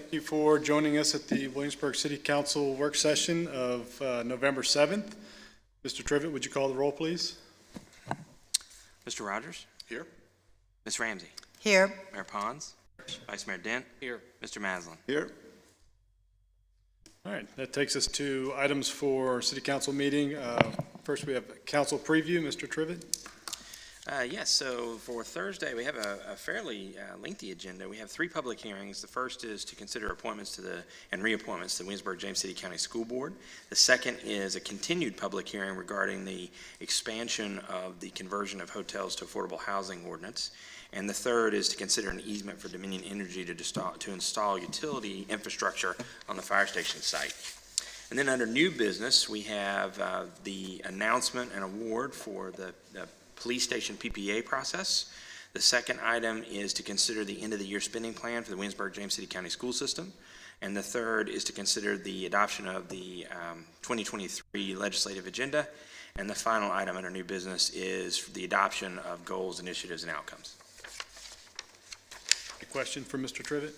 Thank you for joining us at the Williamsburg City Council work session of November 7th. Mr. Trivett, would you call the roll, please? Mr. Rogers? Here. Ms. Ramsey? Here. Mayor Pons? Vice Mayor Dent? Here. Mr. Maslin? Here. All right, that takes us to items for City Council meeting. First, we have council preview. Mr. Trivett. Yes, so for Thursday, we have a fairly lengthy agenda. We have 3 public hearings. The first is to consider appointments and reappointments to the Williamsburg-James City County School Board. The second is a continued public hearing regarding the expansion of the conversion of hotels to affordable housing ordinance. And the third is to consider an easement for Dominion Energy to install utility infrastructure on the fire station site. And then under new business, we have the announcement and award for the police station PPA process. The second item is to consider the end of the year spending plan for the Williamsburg-James City County School System. And the third is to consider the adoption of the 2023 legislative agenda. And the final item under new business is the adoption of goals, initiatives, and outcomes. A question for Mr. Trivett?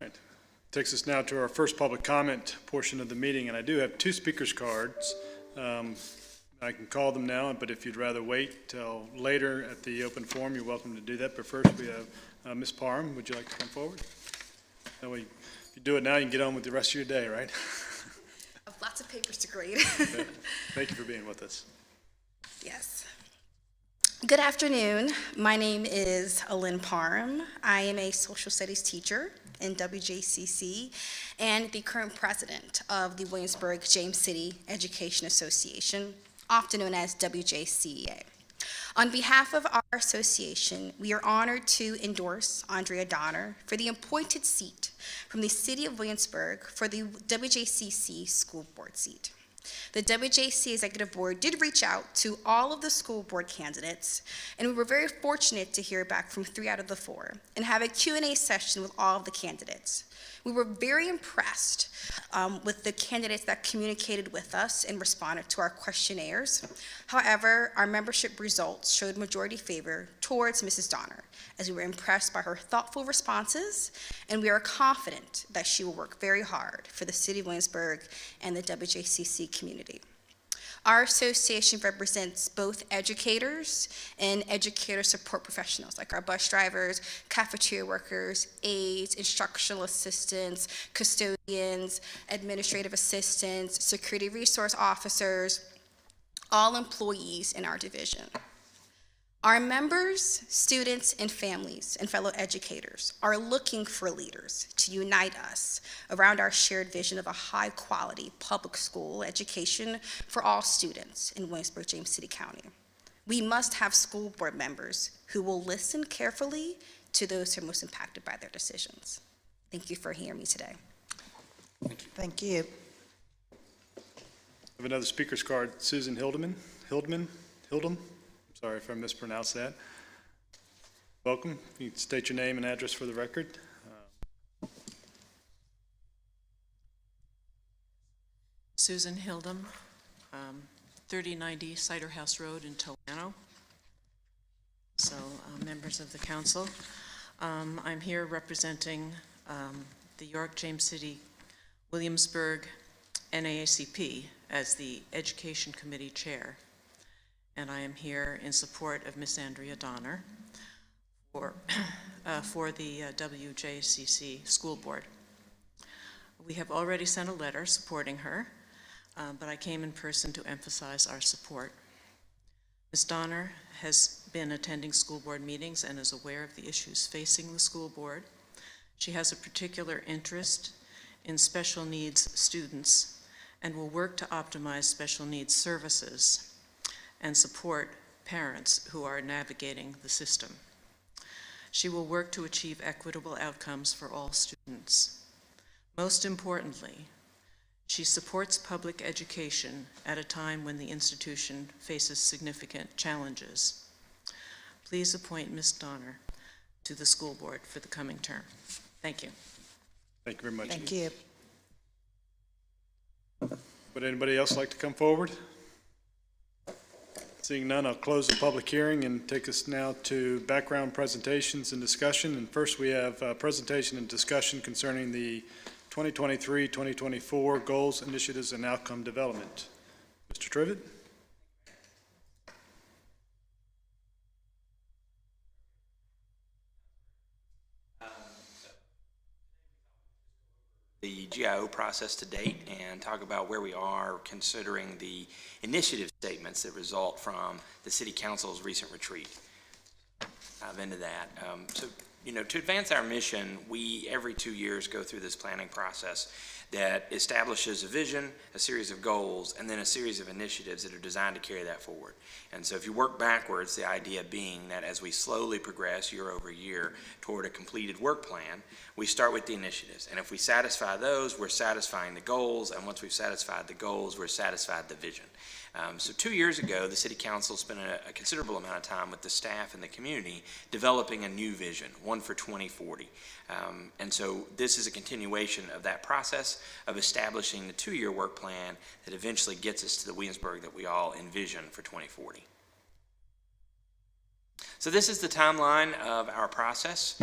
All right. Takes us now to our first public comment portion of the meeting, and I do have 2 speakers cards. I can call them now, but if you'd rather wait till later at the open forum, you're welcome to do that. But first, we have Ms. Parham. Would you like to come forward? That way, if you do it now, you can get on with the rest of your day, right? I have lots of papers to grade. Thank you for being with us. Yes. Good afternoon. My name is Alyn Parham. I am a social studies teacher in WJCC and the current president of the Williamsburg-James City Education Association, often known as WJCEA. On behalf of our association, we are honored to endorse Andrea Donner for the appointed seat from the City of Williamsburg for the WJCC School Board seat. The WJC Executive Board did reach out to all of the school board candidates, and we were very fortunate to hear back from 3 out of the 4 and have a Q&A session with all of the candidates. We were very impressed with the candidates that communicated with us and responded to our questionnaires. However, our membership results showed majority favor towards Mrs. Donner, as we were impressed by her thoughtful responses, and we are confident that she will work very hard for the City of Williamsburg and the WJCC community. Our association represents both educators and educator support professionals, like our bus drivers, cafeteria workers, aides, instructional assistants, custodians, administrative assistants, security resource officers, all employees in our division. Our members, students, and families, and fellow educators are looking for leaders to unite us around our shared vision of a high-quality public school education for all students in Williamsburg-James City County. We must have school board members who will listen carefully to those who are most impacted by their decisions. Thank you for hearing me today. Thank you. I have another speaker's card, Susan Hildem. Sorry if I mispronounced that. Welcome. You can state your name and address for the record. Susan Hildem, 3090 Cider House Road in Toano. So, members of the council, I'm here representing the York James City Williamsburg NAACP as the Education Committee Chair. And I am here in support of Ms. Andrea Donner for the WJCC School Board. We have already sent a letter supporting her, but I came in person to emphasize our support. Ms. Donner has been attending school board meetings and is aware of the issues facing the school board. She has a particular interest in special needs students and will work to optimize special needs services and support parents who are navigating the system. She will work to achieve equitable outcomes for all students. Most importantly, she supports public education at a time when the institution faces significant challenges. Please appoint Ms. Donner to the school board for the coming term. Thank you. Thank you very much. Thank you. Would anybody else like to come forward? Seeing none, I'll close the public hearing and take us now to background presentations and discussion. And first, we have a presentation and discussion concerning the 2023-2024 goals, initiatives, and outcome development. Mr. Trivett? The GIO process to date and talk about where we are considering the initiative statements that result from the City Council's recent retreat. Dive into that. To advance our mission, we every 2 years go through this planning process that establishes a vision, a series of goals, and then a series of initiatives that are designed to carry that forward. And so if you work backwards, the idea being that as we slowly progress year over year toward a completed work plan, we start with the initiatives. And if we satisfy those, we're satisfying the goals, and once we've satisfied the goals, we're satisfied the vision. So 2 years ago, the City Council spent a considerable amount of time with the staff and the community developing a new vision, one for 2040. And so this is a continuation of that process of establishing the 2-year work plan that eventually gets us to the Williamsburg that we all envision for 2040. So this is the timeline of our process.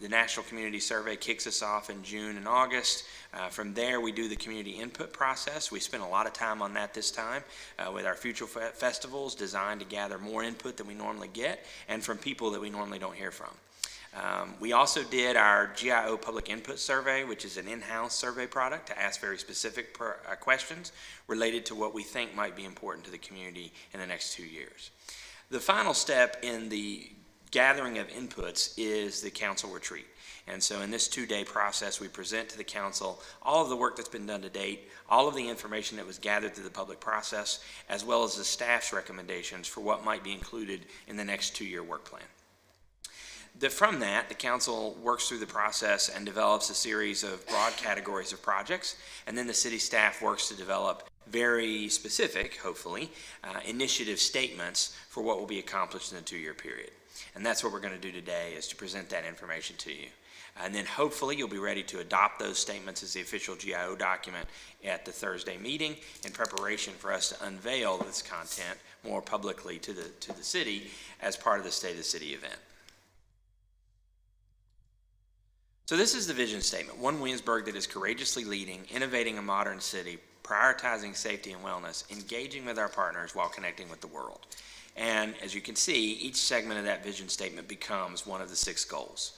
The National Community Survey kicks us off in June and August. From there, we do the community input process. We spent a lot of time on that this time with our future festivals designed to gather more input than we normally get and from people that we normally don't hear from. We also did our GIO Public Input Survey, which is an in-house survey product to ask very specific questions related to what we think might be important to the community in the next 2 years. The final step in the gathering of inputs is the council retreat. And so in this 2-day process, we present to the council all of the work that's been done to date, all of the information that was gathered through the public process, as well as the staff's recommendations for what might be included in the next 2-year work plan. From that, the council works through the process and develops a series of broad categories of projects, and then the city staff works to develop very specific, hopefully, initiative statements for what will be accomplished in the 2-year period. And that's what we're going to do today, is to present that information to you. And then hopefully you'll be ready to adopt those statements as the official GIO document at the Thursday meeting in preparation for us to unveil this content more publicly to the city as part of the State of the City event. So this is the vision statement: one Williamsburg that is courageously leading, innovating a modern city, prioritizing safety and wellness, engaging with our partners while connecting with the world. And as you can see, each segment of that vision statement becomes one of the 6 goals.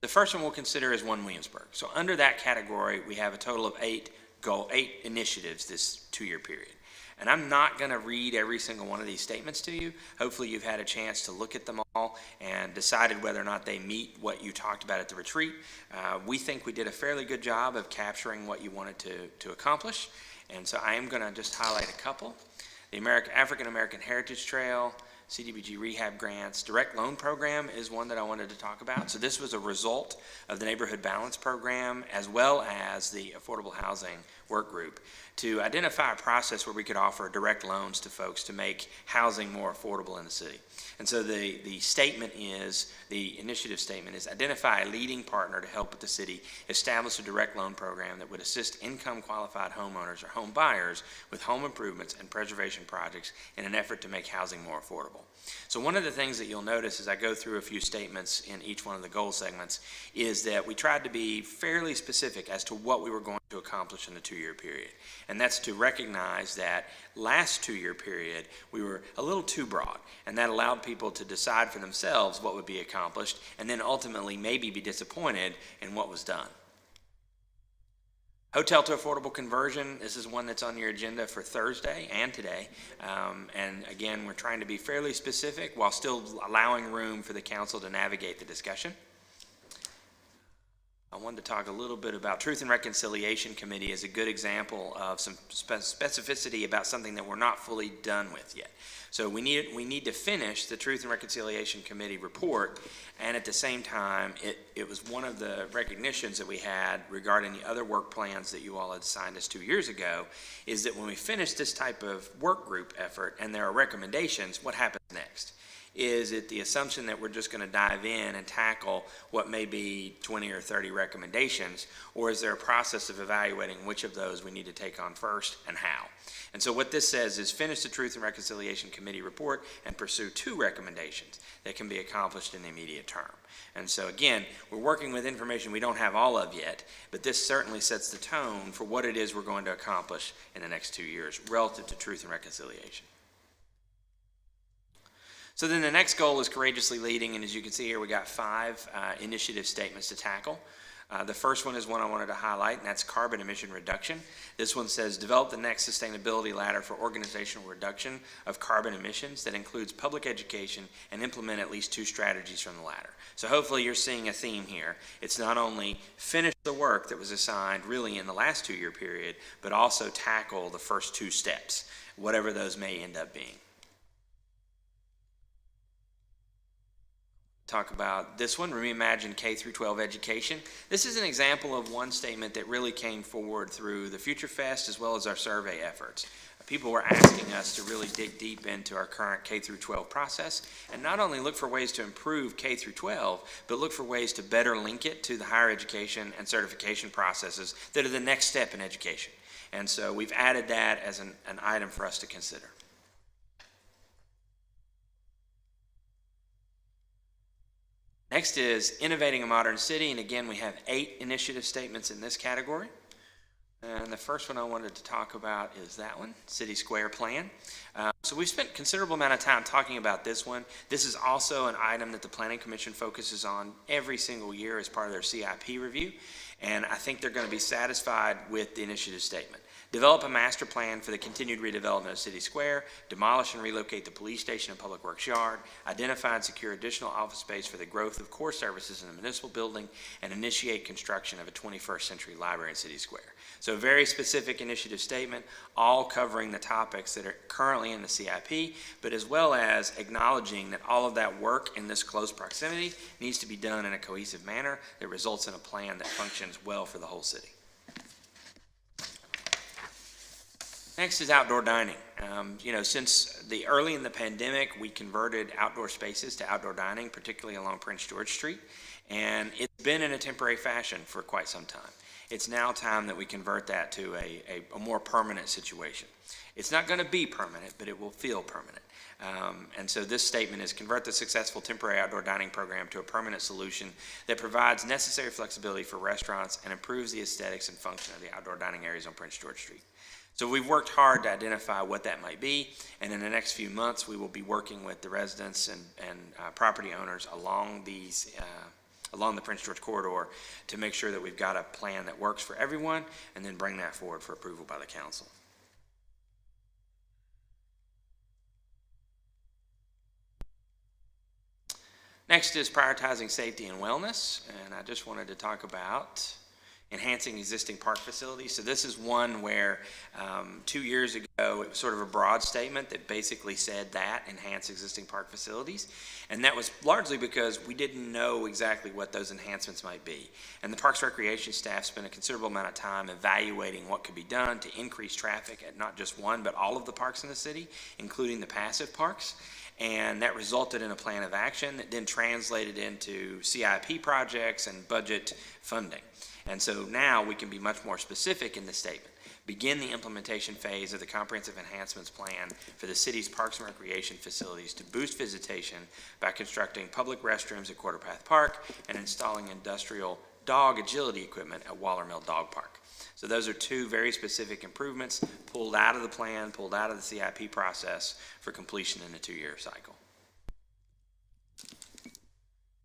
The first one we'll consider is one Williamsburg. So under that category, we have a total of 8 initiatives this 2-year period. And I'm not going to read every single one of these statements to you. Hopefully you've had a chance to look at them all and decided whether or not they meet what you talked about at the retreat. We think we did a fairly good job of capturing what you wanted to accomplish. And so I am going to just highlight a couple. The African American Heritage Trail, CDBG rehab grants, direct loan program is one that I wanted to talk about. So this was a result of the Neighborhood Balance Program as well as the Affordable Housing Work Group to identify a process where we could offer direct loans to folks to make housing more affordable in the city. And so the initiative statement is identify a leading partner to help with the city establish a direct loan program that would assist income qualified homeowners or home buyers with home improvements and preservation projects in an effort to make housing more affordable. So one of the things that you'll notice as I go through a few statements in each one of the goal segments is that we tried to be fairly specific as to what we were going to accomplish in the 2-year period. And that's to recognize that last 2-year period, we were a little too broad, and that allowed people to decide for themselves what would be accomplished and then ultimately maybe be disappointed in what was done. Hotel to affordable conversion, this is one that's on your agenda for Thursday and today. And again, we're trying to be fairly specific while still allowing room for the council to navigate the discussion. I wanted to talk a little bit about Truth and Reconciliation Committee as a good example of some specificity about something that we're not fully done with yet. So we need to finish the Truth and Reconciliation Committee report, and at the same time, it was one of the recognitions that we had regarding the other work plans that you all had assigned us 2 years ago, is that when we finish this type of work group effort and there are recommendations, what happens next? Is it the assumption that we're just going to dive in and tackle what may be 20 or 30 recommendations, or is there a process of evaluating which of those we need to take on first and how? And so what this says is finish the Truth and Reconciliation Committee report and pursue 2 recommendations that can be accomplished in the immediate term. And so again, we're working with information we don't have all of yet, but this certainly sets the tone for what it is we're going to accomplish in the next 2 years relative to truth and reconciliation. So then the next goal is courageously leading, and as you can see here, we got 5 initiative statements to tackle. The first one is one I wanted to highlight, and that's carbon emission reduction. This one says, develop the next sustainability ladder for organizational reduction of carbon emissions that includes public education and implement at least 2 strategies from the ladder. So hopefully you're seeing a theme here. It's not only finish the work that was assigned really in the last 2-year period, but also tackle the first 2 steps, whatever those may end up being. Talk about this one, reimagine K through 12 education. This is an example of one statement that really came forward through the Future Fest as well as our survey efforts. People were asking us to really dig deep into our current K through 12 process and not only look for ways to improve K through 12, but look for ways to better link it to the higher education and certification processes that are the next step in education. And so we've added that as an item for us to consider. Next is innovating a modern city, and again we have 8 initiative statements in this category. And the first one I wanted to talk about is that one, City Square Plan. So we've spent a considerable amount of time talking about this one. This is also an item that the Planning Commission focuses on every single year as part of their CIP review, and I think they're going to be satisfied with the initiative statement. Develop a master plan for the continued redevelopment of City Square, demolish and relocate the police station and public works yard, identify and secure additional office space for the growth of core services in the municipal building, and initiate construction of a 21st century library in City Square. So a very specific initiative statement, all covering the topics that are currently in the CIP, but as well as acknowledging that all of that work in this close proximity needs to be done in a cohesive manner that results in a plan that functions well for the whole city. Next is outdoor dining. Since the early in the pandemic, we converted outdoor spaces to outdoor dining, particularly along Prince George Street, and it's been in a temporary fashion for quite some time. It's now time that we convert that to a more permanent situation. It's not going to be permanent, but it will feel permanent. And so this statement is convert the successful temporary outdoor dining program to a permanent solution that provides necessary flexibility for restaurants and improves the aesthetics and function of the outdoor dining areas on Prince George Street. So we've worked hard to identify what that might be, and in the next few months we will be working with the residents and property owners along the Prince George corridor to make sure that we've got a plan that works for everyone, and then bring that forward for approval by the council. Next is prioritizing safety and wellness, and I just wanted to talk about enhancing existing park facilities. So this is one where 2 years ago it was sort of a broad statement that basically said that enhance existing park facilities, and that was largely because we didn't know exactly what those enhancements might be. And the Parks Recreation staff spent a considerable amount of time evaluating what could be done to increase traffic at not just one but all of the parks in the city, including the passive parks. And that resulted in a plan of action that then translated into CIP projects and budget funding. And so now we can be much more specific in this statement. Begin the implementation phase of the comprehensive enhancements plan for the city's parks and recreation facilities to boost visitation by constructing public restrooms at Quarter Path Park and installing industrial dog agility equipment at Waller Mill Dog Park. So those are 2 very specific improvements pulled out of the plan, pulled out of the CIP process for completion in a 2-year cycle.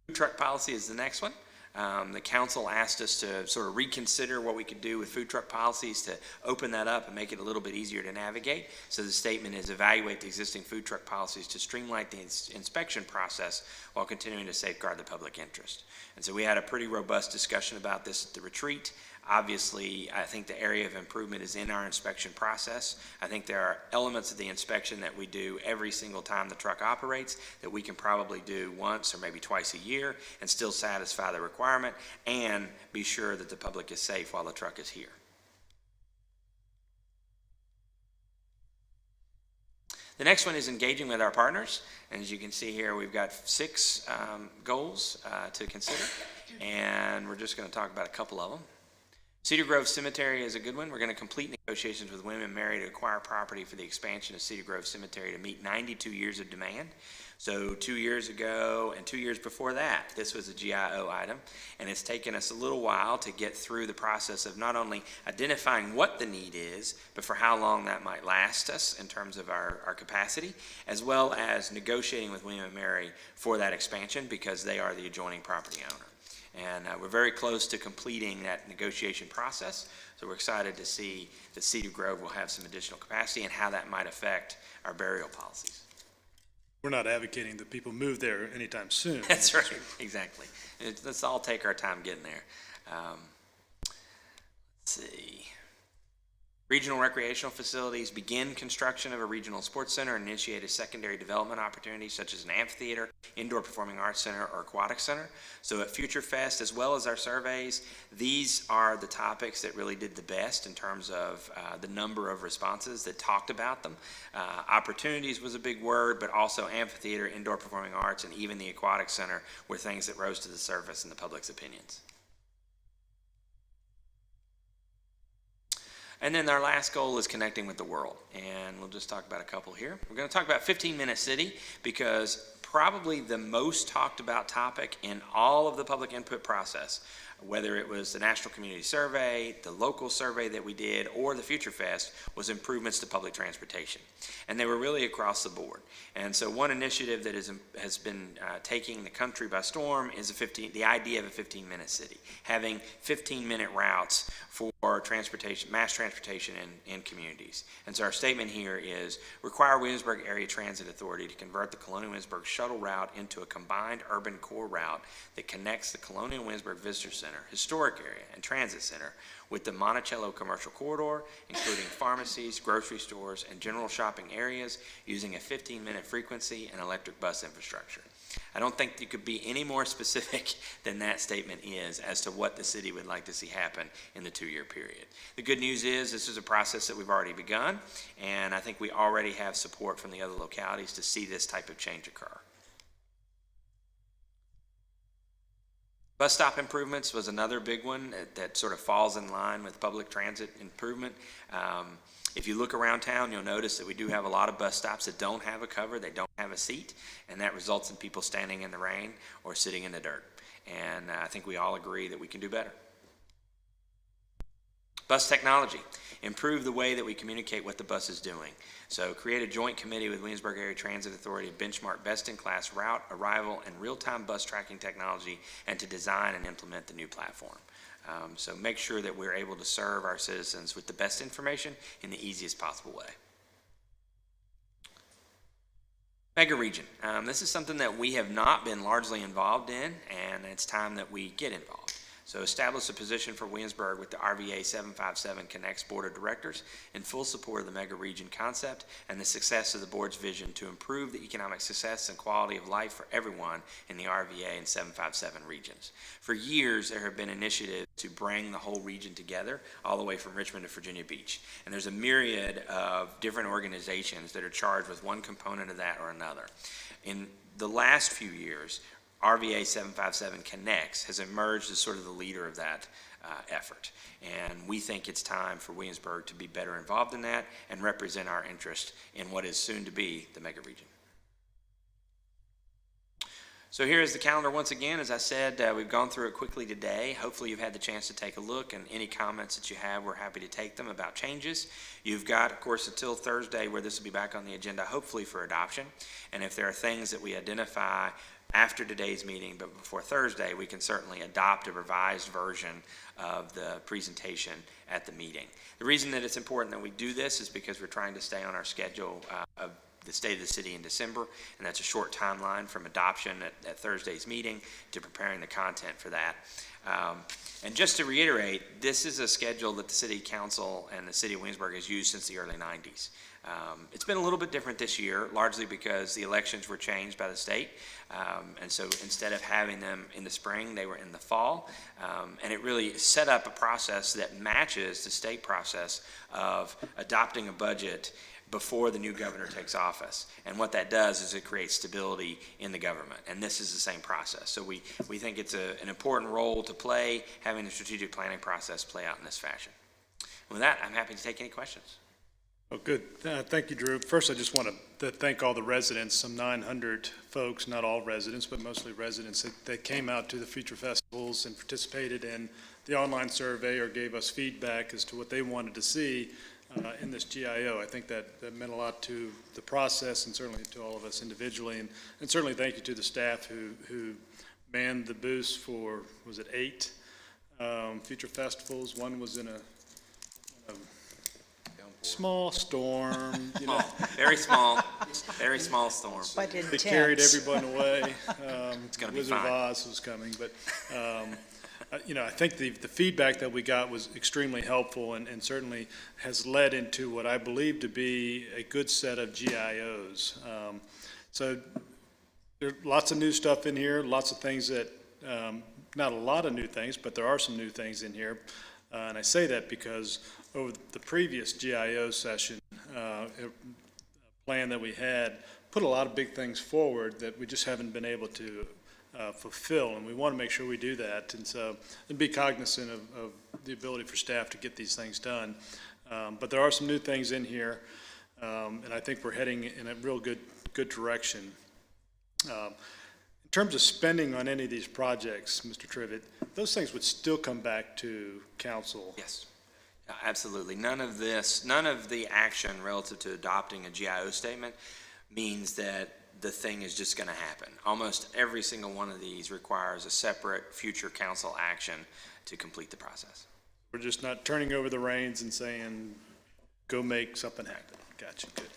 Food truck policy is the next one. The council asked us to sort of reconsider what we could do with food truck policies to open that up and make it a little bit easier to navigate. So the statement is evaluate the existing food truck policies to streamline the inspection process while continuing to safeguard the public interest. And so we had a pretty robust discussion about this at the retreat. Obviously, I think the area of improvement is in our inspection process. I think there are elements of the inspection that we do every single time the truck operates that we can probably do once or maybe twice a year and still satisfy the requirement and be sure that the public is safe while the truck is here. The next one is engaging with our partners. And as you can see here, we've got 6 goals to consider, and we're just going to talk about a couple of them. Cedar Grove Cemetery is a good one. We're going to complete negotiations with William & Mary to acquire property for the expansion of Cedar Grove Cemetery to meet 92 years of demand. So 2 years ago and 2 years before that, this was a GIO item, and it's taken us a little while to get through the process of not only identifying what the need is, but for how long that might last us in terms of our capacity, as well as negotiating with William & Mary for that expansion because they are the adjoining property owner. And we're very close to completing that negotiation process, so we're excited to see that Cedar Grove will have some additional capacity and how that might affect our burial policies. We're not advocating that people move there anytime soon. That's right, exactly. Let's all take our time getting there. Let's see. Regional recreational facilities begin construction of a regional sports center and initiate a secondary development opportunity such as an amphitheater, indoor performing arts center, or aquatic center. So at Future Fest, as well as our surveys, these are the topics that really did the best in terms of the number of responses that talked about them. Opportunities was a big word, but also amphitheater, indoor performing arts, and even the aquatic center were things that rose to the surface in the public's opinions. And then our last goal is connecting with the world, and we'll just talk about a couple here. We're going to talk about 15-minute city because probably the most talked about topic in all of the public input process, whether it was the National Community Survey, the local survey that we did, or the Future Fest, was improvements to public transportation. And they were really across the board. And so one initiative that has been taking the country by storm is the idea of a 15-minute city, having 15-minute routes for transportation, mass transportation in communities. And so our statement here is require Williamsburg Area Transit Authority to convert the Colonial Williamsburg shuttle route into a combined urban core route that connects the Colonial Williamsburg Visitor Center, Historic Area, and Transit Center with the Monticello Commercial Corridor, including pharmacies, grocery stores, and general shopping areas using a 15-minute frequency and electric bus infrastructure. I don't think you could be any more specific than that statement is as to what the city would like to see happen in the 2-year period. The good news is this is a process that we've already begun, and I think we already have support from the other localities to see this type of change occur. Bus stop improvements was another big one that sort of falls in line with public transit improvement. If you look around town, you'll notice that we do have a lot of bus stops that don't have a cover, they don't have a seat, and that results in people standing in the rain or sitting in the dirt. And I think we all agree that we can do better. Bus technology. Improve the way that we communicate what the bus is doing. So create a joint committee with Williamsburg Area Transit Authority to benchmark best-in-class route, arrival, and real-time bus tracking technology and to design and implement the new platform. So make sure that we're able to serve our citizens with the best information in the easiest possible way. Mega region. This is something that we have not been largely involved in, and it's time that we get involved. So establish a position for Williamsburg with the RVA 757 Connects Board of Directors in full support of the mega region concept and the success of the board's vision to improve the economic success and quality of life for everyone in the RVA and 757 regions. For years, there have been initiatives to bring the whole region together, all the way from Richmond to Virginia Beach. And there's a myriad of different organizations that are charged with one component of that or another. In the last few years, RVA 757 Connects has emerged as sort of the leader of that effort. And we think it's time for Williamsburg to be better involved in that and represent our interest in what is soon to be the mega region. So here is the calendar once again. As I said, we've gone through it quickly today. Hopefully you've had the chance to take a look, and any comments that you have, we're happy to take them about changes. You've got, of course, until Thursday where this will be back on the agenda, hopefully for adoption. And if there are things that we identify after today's meeting, but before Thursday, we can certainly adopt a revised version of the presentation at the meeting. The reason that it's important that we do this is because we're trying to stay on our schedule of the State of the City in December, and that's a short timeline from adoption at Thursday's meeting to preparing the content for that. And just to reiterate, this is a schedule that the City Council and the City of Williamsburg has used since the early 90s. It's been a little bit different this year, largely because the elections were changed by the state. And so instead of having them in the spring, they were in the fall. And it really set up a process that matches the state process of adopting a budget before the new governor takes office. And what that does is it creates stability in the government. And this is the same process. So we think it's an important role to play, having the strategic planning process play out in this fashion. And with that, I'm happy to take any questions. Oh, good. Thank you, Drew. First, I just want to thank all the residents, some 900 folks, not all residents, but mostly residents that came out to the future festivals and participated in the online survey or gave us feedback as to what they wanted to see in this GIO. I think that meant a lot to the process and certainly to all of us individually. And certainly thank you to the staff who manned the booths for, was it 8 future festivals? One was in a small storm, you know. Very small storm. But They carried intense. everyone away. It's gonna be Wizard of fine. Oz was coming, but, you know, I think the feedback that we got was extremely helpful and certainly has led into what I believe to be a good set of GIOs. So there are lots of new stuff in here, lots of things that, not a lot of new things, but there are some new things in here. And I say that because over the previous GIO session, plan that we had put a lot of big things forward that we just haven't been able to fulfill, and we want to make sure we do that. And so, and be cognizant of the ability for staff to get these things done. But there are some new things in here, and I think we're heading in a real good direction. In terms of spending on any of these projects, Mr. Trivett, those things would still come back to council. Yes, absolutely. None of the action relative to adopting a GIO statement means that the thing is just going to happen. Almost every single one of these requires a separate future council action to complete the process. We're just not turning over the reins and saying, go make something happen. Gotcha, good.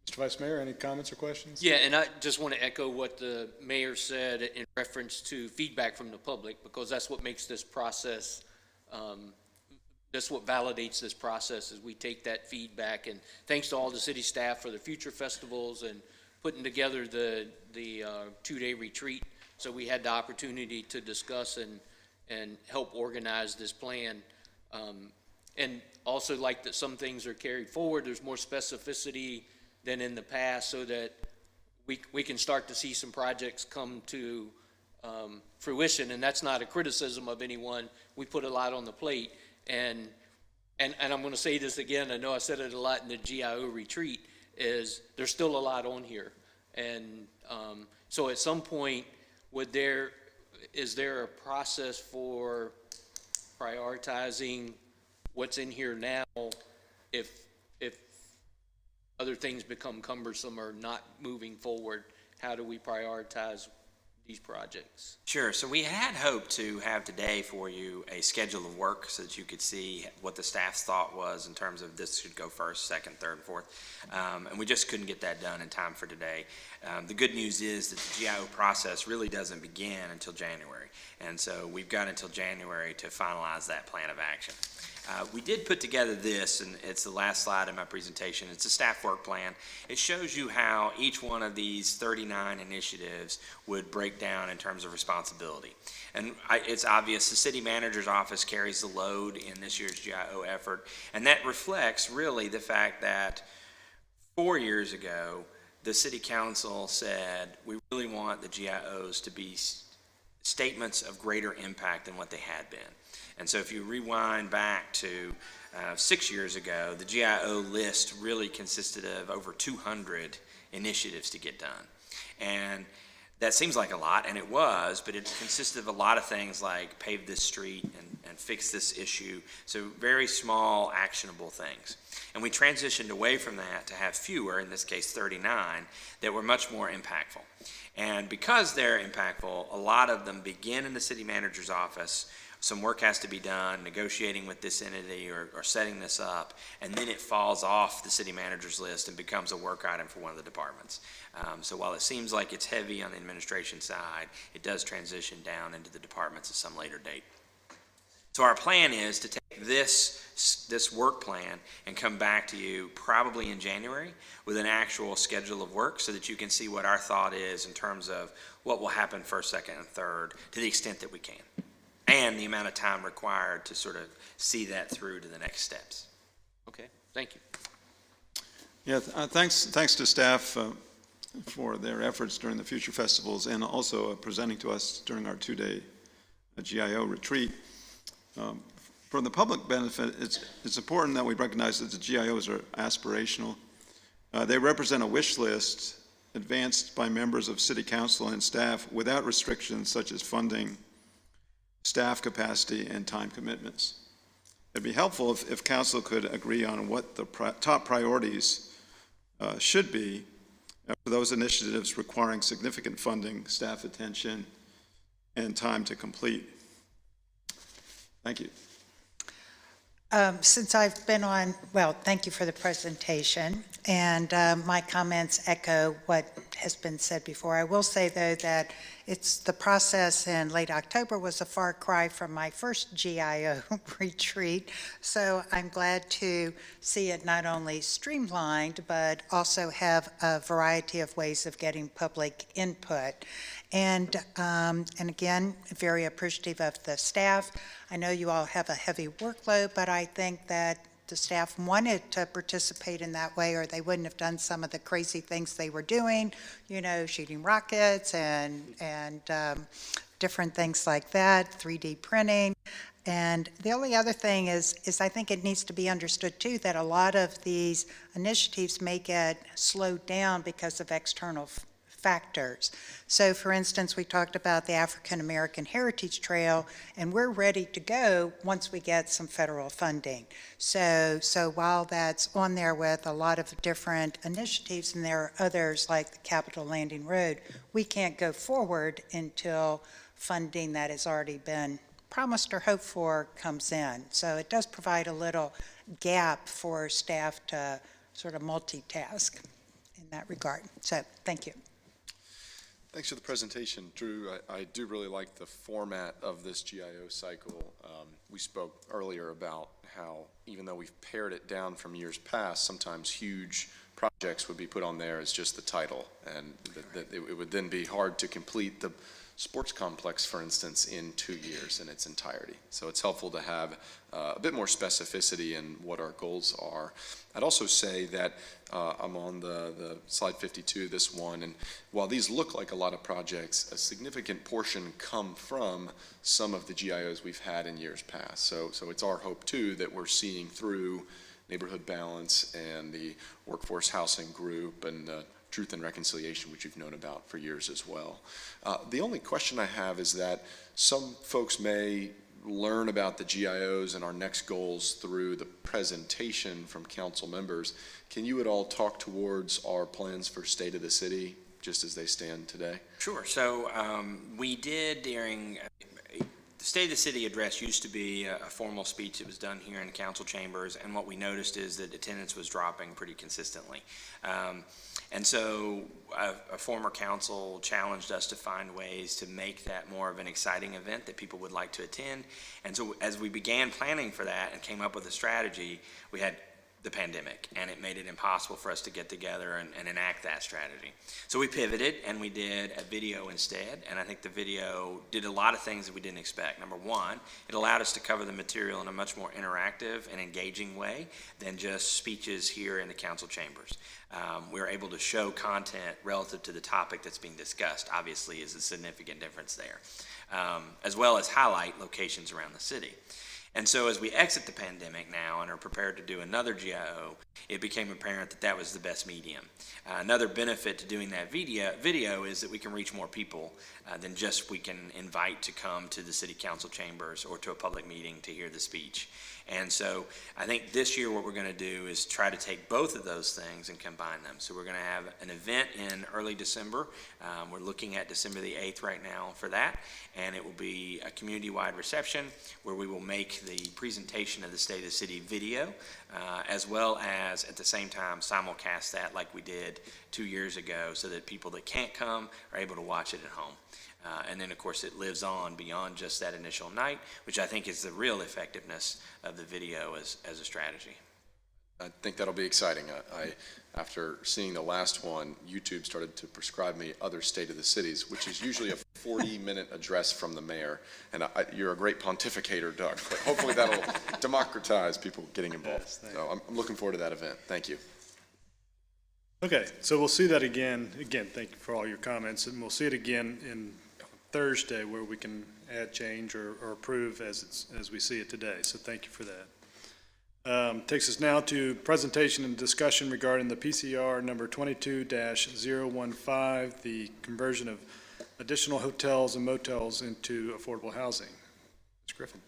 Mr. Vice Mayor, any comments or questions? Yeah, and I just want to echo what the mayor said in reference to feedback from the public, because that's what makes this process, that's what validates this process, is we take that feedback. And thanks to all the city staff for the future festivals and putting together the 2-day retreat. So we had the opportunity to discuss and help organize this plan. And also like that some things are carried forward. There's more specificity than in the past, so that we can start to see some projects come to fruition. And that's not a criticism of anyone. We put a lot on the plate. And I'm going to say this again, I know I said it a lot in the GIO retreat, is there's still a lot on here. And so at some point, is there a process for prioritizing what's in here now if other things become cumbersome or not moving forward? How do we prioritize these projects? Sure. So we had hoped to have today for you a schedule of work so that you could see what the staff's thought was in terms of this should go first, second, third, and fourth. And we just couldn't get that done in time for today. The good news is that the GIO process really doesn't begin until January. And so we've got until January to finalize that plan of action. We did put together this, and it's the last slide in my presentation. It's a staff work plan. It shows you how each one of these 39 initiatives would break down in terms of responsibility. And it's obvious the city manager's office carries the load in this year's GIO effort, and that reflects really the fact that 4 years ago, the city council said, we really want the GIOs to be statements of greater impact than what they had been. And so if you rewind back to 6 years ago, the GIO list really consisted of over 200 initiatives to get done. And that seems like a lot, and it was, but it consisted of a lot of things like pave this street and fix this issue. So very small, actionable things. And we transitioned away from that to have fewer, in this case 39, that were much more impactful. And because they're impactful, a lot of them begin in the city manager's office, some work has to be done negotiating with this entity or setting this up, and then it falls off the city manager's list and becomes a work item for one of the departments. So while it seems like it's heavy on the administration side, it does transition down into the departments at some later date. So our plan is to take this work plan and come back to you probably in January with an actual schedule of work so that you can see what our thought is in terms of what will happen first, second, and third to the extent that we can, and the amount of time required to sort of see that through to the next steps. Okay, thank you. Yeah, thanks to staff for their efforts during the Future Festivals and also presenting to us during our two-day GIO retreat. For the public benefit, it's important that we recognize that the GIOs are aspirational. They represent a wish list advanced by members of City Council and staff without restrictions such as funding, staff capacity, and time commitments. It'd be helpful if Council could agree on what the top priorities should be for those initiatives requiring significant funding, staff attention, and time to complete. Thank you. Since I've been on, well, thank you for the presentation, and my comments echo what has been said before. I will say, though, that the process in late October was a far cry from my first GIO retreat, so I'm glad to see it not only streamlined, but also have a variety of ways of getting public input. And again, very appreciative of the staff. I know you all have a heavy workload, but I think that the staff wanted to participate in that way, or they wouldn't have done some of the crazy things they were doing, you know, shooting rockets and different things like that, 3D printing. And the only other thing is I think it needs to be understood, too, that a lot of these initiatives may get slowed down because of external factors. So, for instance, we talked about the African American Heritage Trail, and we're ready to go once we get some federal funding. So while that's on there with a lot of different initiatives, and there are others like the Capitol Landing Road, we can't go forward until funding that has already been promised or hoped for comes in. So it does provide a little gap for staff to sort of multitask in that regard. So, thank you. Thanks for the presentation, Drew. I do really like the format of this GIO cycle. We spoke earlier about how, even though we've pared it down from years past, sometimes huge projects would be put on there as just the title, and that it would then be hard to complete the sports complex, for instance, in 2 years in its entirety. So it's helpful to have a bit more specificity in what our goals are. I'd also say that I'm on the slide 52, this one, and while these look like a lot of projects, a significant portion come from some of the GIOs we've had in years past. So it's our hope, too, that we're seeing through Neighborhood Balance and the Workforce Housing Group and Truth and Reconciliation, which you've known about for years as well. The only question I have is that some folks may learn about the GIOs and our next goals through the presentation from council members. Can you at all talk towards our plans for State of the City, just as they stand today? Sure. So we did during the State of the City address used to be a formal speech that was done here in the council chambers, and what we noticed is that attendance was dropping pretty consistently. And so a former council challenged us to find ways to make that more of an exciting event that people would like to attend. And so as we began planning for that and came up with a strategy, we had the pandemic, and it made it impossible for us to get together and enact that strategy. So we pivoted and we did a video instead, and I think the video did a lot of things that we didn't expect. Number one, it allowed us to cover the material in a much more interactive and engaging way than just speeches here in the council chambers. We were able to show content relative to the topic that's being discussed, obviously is a significant difference there, as well as highlight locations around the city. And so as we exit the pandemic now and are prepared to do another GIO, it became apparent that that was the best medium. Another benefit to doing that video is that we can reach more people than just we can invite to come to the city council chambers or to a public meeting to hear the speech. And so I think this year what we're going to do is try to take both of those things and combine them. So we're going to have an event in early December. We're looking at December the 8th right now for that, and it will be a community-wide reception where we will make the presentation of the State of the City video, as well as at the same time simulcast that like we did 2 years ago so that people that can't come are able to watch it at home. And then, of course, it lives on beyond just that initial night, which I think is the real effectiveness of the video as a strategy. I think that'll be exciting. After seeing the last one, YouTube started to prescribe me other State of the Cities, which is usually a 40-minute address from the mayor. And you're a great pontificator, Doug, but hopefully that'll democratize people getting involved. Yes, thank So I'm looking forward to that event. Thank you. Okay, so we'll see that again. Again, thank you for all your comments, and we'll see it again in Thursday where we can add, change, or approve as we see it today. So thank you for that. Takes us now to presentation and discussion regarding the PCR number 22-015, the conversion of additional hotels and motels into affordable housing. Ms. Griffin.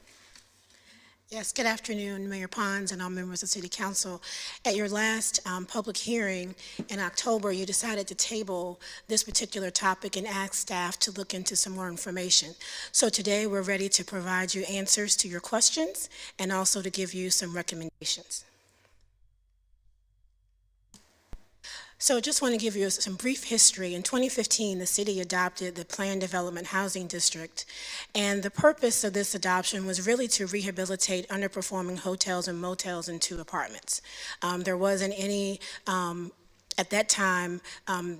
Yes, good afternoon, Mayor Pons and all members of City Council. At your last public hearing in October, you decided to table this particular topic and ask staff to look into some more information. So today, we're ready to provide you answers to your questions and also to give you some recommendations. So I just want to give you some brief history. In 2015, the city adopted the Planned Development Housing District, and the purpose of this adoption was really to rehabilitate underperforming hotels and motels into apartments. There wasn't any at that time,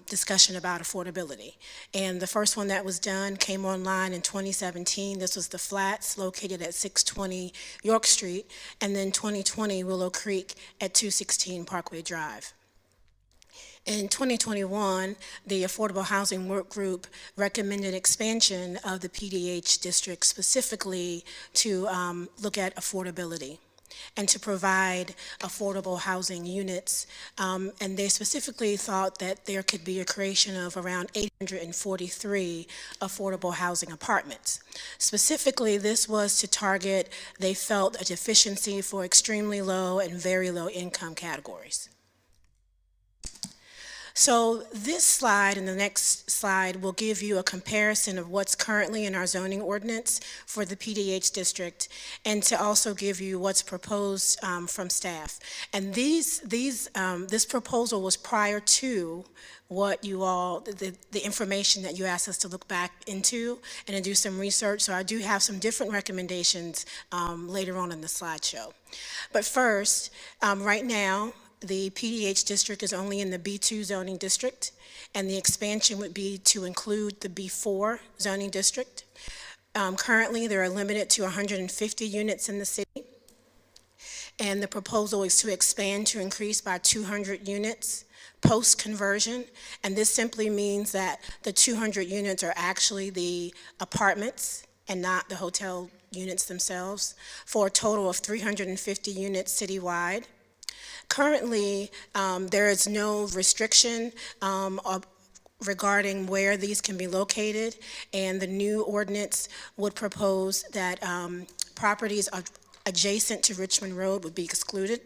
discussion about affordability. And the first one that was done came online in 2017. This was the Flats located at 620 York Street, and then 2020 Willow Creek at 216 Parkway Drive. In 2021, the Affordable Housing Work Group recommended expansion of the PDH district specifically to look at affordability and to provide affordable housing units. And they specifically thought that there could be a creation of around 843 affordable housing apartments. Specifically, this was to target, they felt, a deficiency for extremely low and very low income categories. So this slide and the next slide will give you a comparison of what's currently in our zoning ordinance for the PDH district, and to also give you what's proposed from staff. And this proposal was prior to what you all, the information that you asked us to look back into and to do some research. So I do have some different recommendations later on in the slideshow. But first, right now, the PDH district is only in the B2 zoning district, and the expansion would be to include the B4 zoning district. Currently, they are limited to 150 units in the city, and the proposal is to expand to increase by 200 units post-conversion, and this simply means that the 200 units are actually the apartments and not the hotel units themselves, for a total of 350 units citywide. Currently, there is no restriction regarding where these can be located, and the new ordinance would propose that properties adjacent to Richmond Road would be excluded.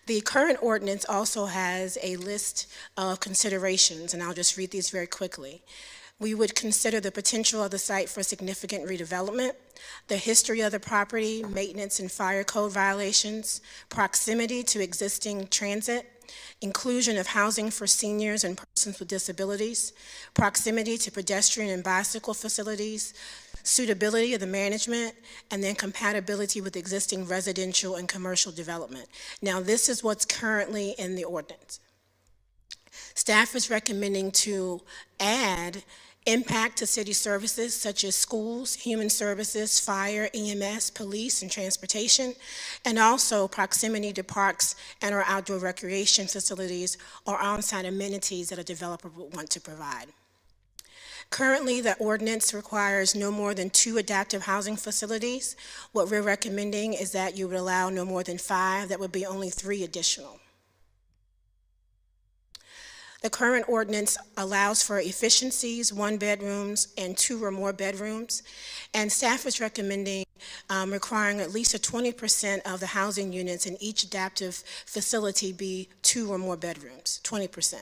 The current ordinance also has a list of considerations, and I'll just read these very quickly. We would consider the potential of the site for significant redevelopment, the history of the property, maintenance and fire code violations, proximity to existing transit, inclusion of housing for seniors and persons with disabilities, proximity to pedestrian and bicycle facilities, suitability of the management, and then compatibility with existing residential and commercial development. Now, this is what's currently in the ordinance. Staff is recommending to add impact to city services such as schools, human services, fire, EMS, police, and transportation, and also proximity to parks and or outdoor recreation facilities or on-site amenities that a developer would want to provide. Currently, the ordinance requires no more than 2 adaptive housing facilities. What we're recommending is that you would allow no more than 5. That would be only 3 additional. The current ordinance allows for efficiencies, one bedrooms and two or more bedrooms, and staff is recommending requiring at least a 20% of the housing units in each adaptive facility be two or more bedrooms, 20%.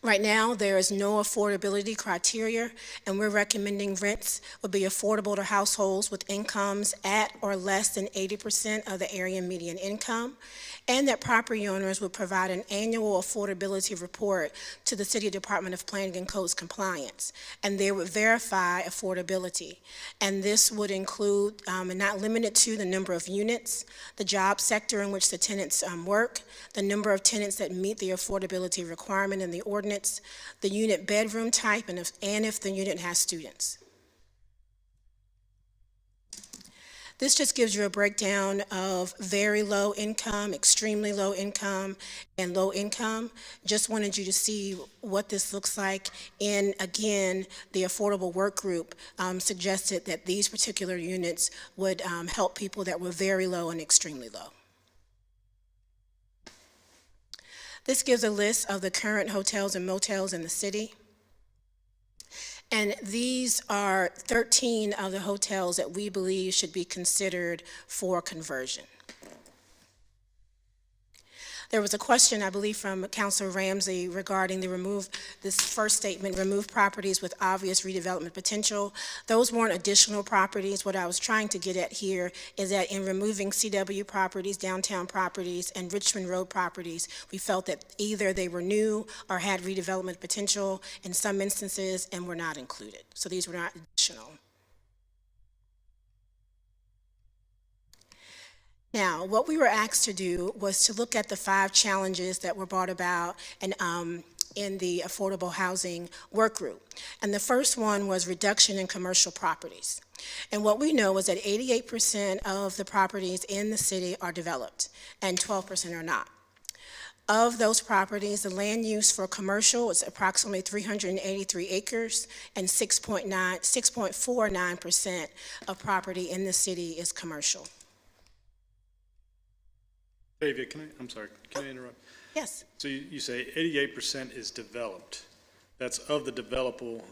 Right now, there is no affordability criteria, and we're recommending rents would be affordable to households with incomes at or less than 80% of the area median income, and that property owners would provide an annual affordability report to the City Department of Planning and Codes Compliance, and they would verify affordability. And this would include, and not limited to, the number of units, the job sector in which the tenants work, the number of tenants that meet the affordability requirement in the ordinance, the unit bedroom type, and if the unit has students. This just gives you a breakdown of very low income, extremely low income, and low income. Just wanted you to see what this looks like. And again, the Affordable Work Group suggested that these particular units would help people that were very low and extremely low. This gives a list of the current hotels and motels in the city. And these are 13 of the hotels that we believe should be considered for conversion. There was a question, I believe, from Councilor Ramsey regarding this first statement, remove properties with obvious redevelopment potential. Those weren't additional properties. What I was trying to get at here is that in removing CW properties, downtown properties, and Richmond Road properties, we felt that either they were new or had redevelopment potential in some instances and were not included. So these were not additional. Now, what we were asked to do was to look at the 5 challenges that were brought about in the Affordable Housing Work Group. And the first one was reduction in commercial properties. And what we know is that 88% of the properties in the city are developed and 12% are not. Of those properties, the land use for commercial is approximately 383 acres, and 6.49% of property in the city is commercial. Davia, I'm sorry, can I interrupt? Yes. So you say 88% is developed. That's of the developable.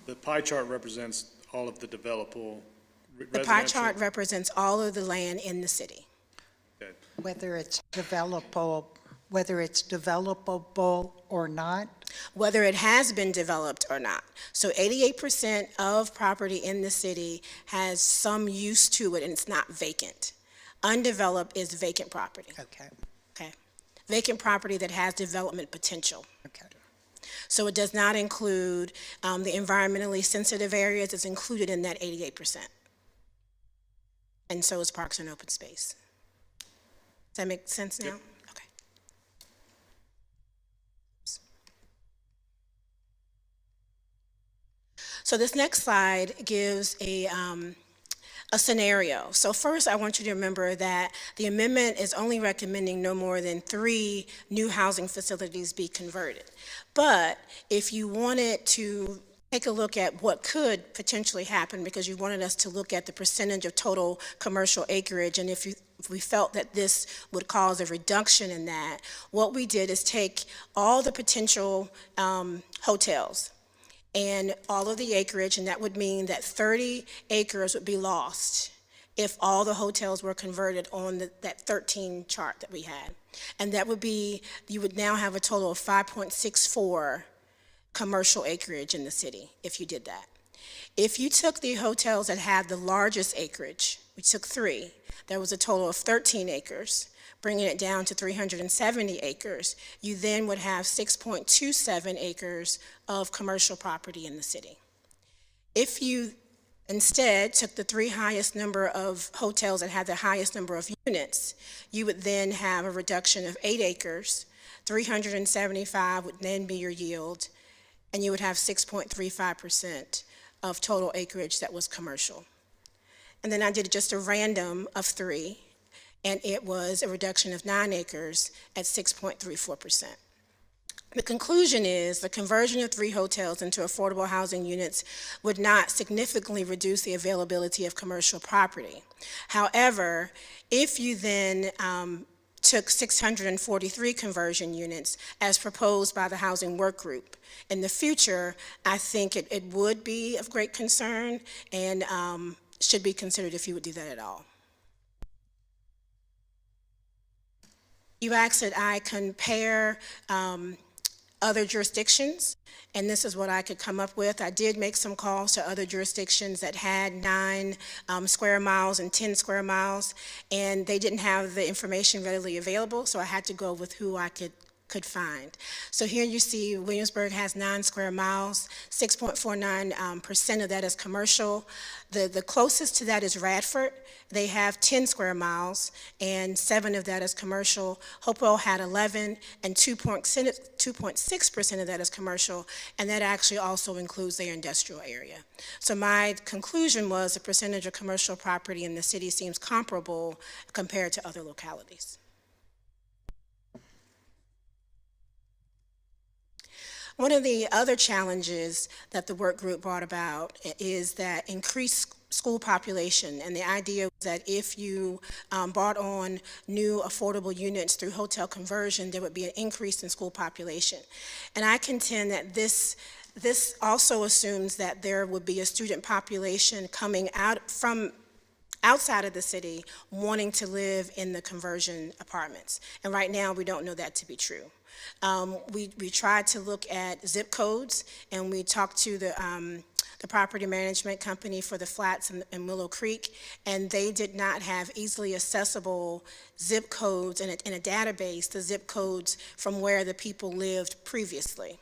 The pie chart represents all of the developable residential. The pie chart represents all of the land in the city. Okay. Whether it's developable or not. Whether it has been developed or not. So 88% of property in the city has some use to it and it's not vacant. Undeveloped is vacant property. Okay, Okay. Vacant property that has development potential. okay. So it does not include the environmentally sensitive areas. It's included in that 88%. And so is parks and open space. Does that make sense now? Yep. Okay. So this next slide gives a scenario. So first, I want you to remember that the amendment is only recommending no more than 3 new housing facilities be converted. But if you wanted to take a look at what could potentially happen, because you wanted us to look at the percentage of total commercial acreage, and if we felt that this would cause a reduction in that, what we did is take all the potential hotels and all of the acreage, and that would mean that 30 acres would be lost if all the hotels were converted on that 13 chart that we had. And that would be, you would now have a total of 5.64 commercial acreage in the city if you did that. If you took the hotels that had the largest acreage, we took 3, there was a total of 13 acres, bringing it down to 370 acres, you then would have 6.27 acres of commercial property in the city. If you instead took the 3 highest number of hotels that had the highest number of units, you would then have a reduction of 8 acres, 375 would then be your yield, and you would have 6.35% of total acreage that was commercial. And then I did just a random of 3, and it was a reduction of 9 acres at 6.34%. The conclusion is the conversion of 3 hotels into affordable housing units would not significantly reduce the availability of commercial property. However, if you then took 643 conversion units as proposed by the Housing Work Group. In the future, I think it would be of great concern and should be considered if you would do that at all. You asked that I compare other jurisdictions, and this is what I could come up with. I did make some calls to other jurisdictions that had 9 square miles and 10 square miles, and they didn't have the information readily available, so I had to go with who I could find. So here you see Williamsburg has 9 square miles, 6.49% of that is commercial. The closest to that is Radford. They have 10 square miles, and 7 of that is commercial. Hopewell had 11, and 2.6% of that is commercial, and that actually also includes their industrial area. So my conclusion was the percentage of commercial property in the city seems comparable compared to other localities. One of the other challenges that the work group brought about is that increased school population, and the idea was that if you brought on new affordable units through hotel conversion, there would be an increase in school population. And I contend that this also assumes that there would be a student population coming out from outside of the city wanting to live in the conversion apartments. And right now, we don't know that to be true. We tried to look at zip codes, and we talked to the property management company for the flats in Willow Creek, and they did not have easily accessible zip codes in a database, the zip codes from where the people lived previously.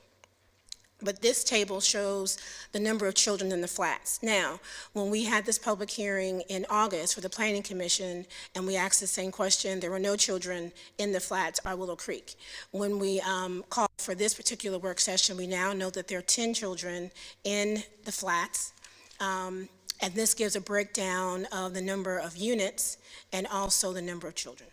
But this table shows the number of children in the flats. Now, when we had this public hearing in August for the Planning Commission, and we asked the same question, there were no children in the flats or Willow Creek. When we called for this particular work session, we now know that there are 10 children in the flats. And this gives a breakdown of the number of units and also the number of children.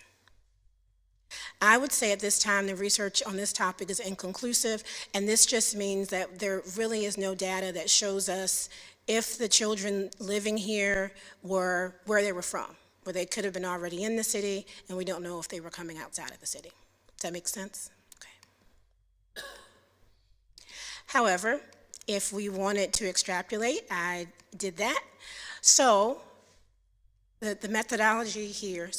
I would say at this time the research on this topic is inconclusive, and this just means that there really is no data that shows us if the children living here were where they were from, where they could have been already in the city, and we don't know if they were coming outside of the city. Does that make sense? Okay. However, if we wanted to extrapolate, I did that. So the methodology here,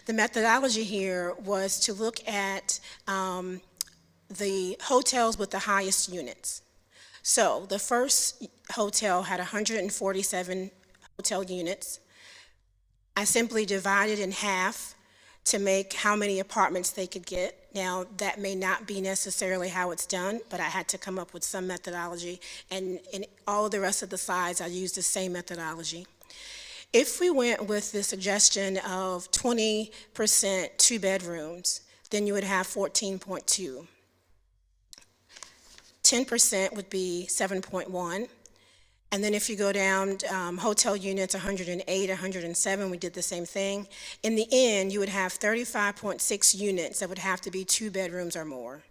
the methodology here was to look at the hotels with the highest units. So the first hotel had 147 hotel units. I simply divided in half to make how many apartments they could get. Now, that may not be necessarily how it's done, but I had to come up with some methodology, and in all of the rest of the slides, I used the same methodology. If we went with the suggestion of 20% 2 bedrooms, then you would have 14.2. 10% would be 7.1. And then if you go down, hotel units, 108, 107, we did the same thing. In the end, you would have 35.6 units that would have to be 2 bedrooms or more.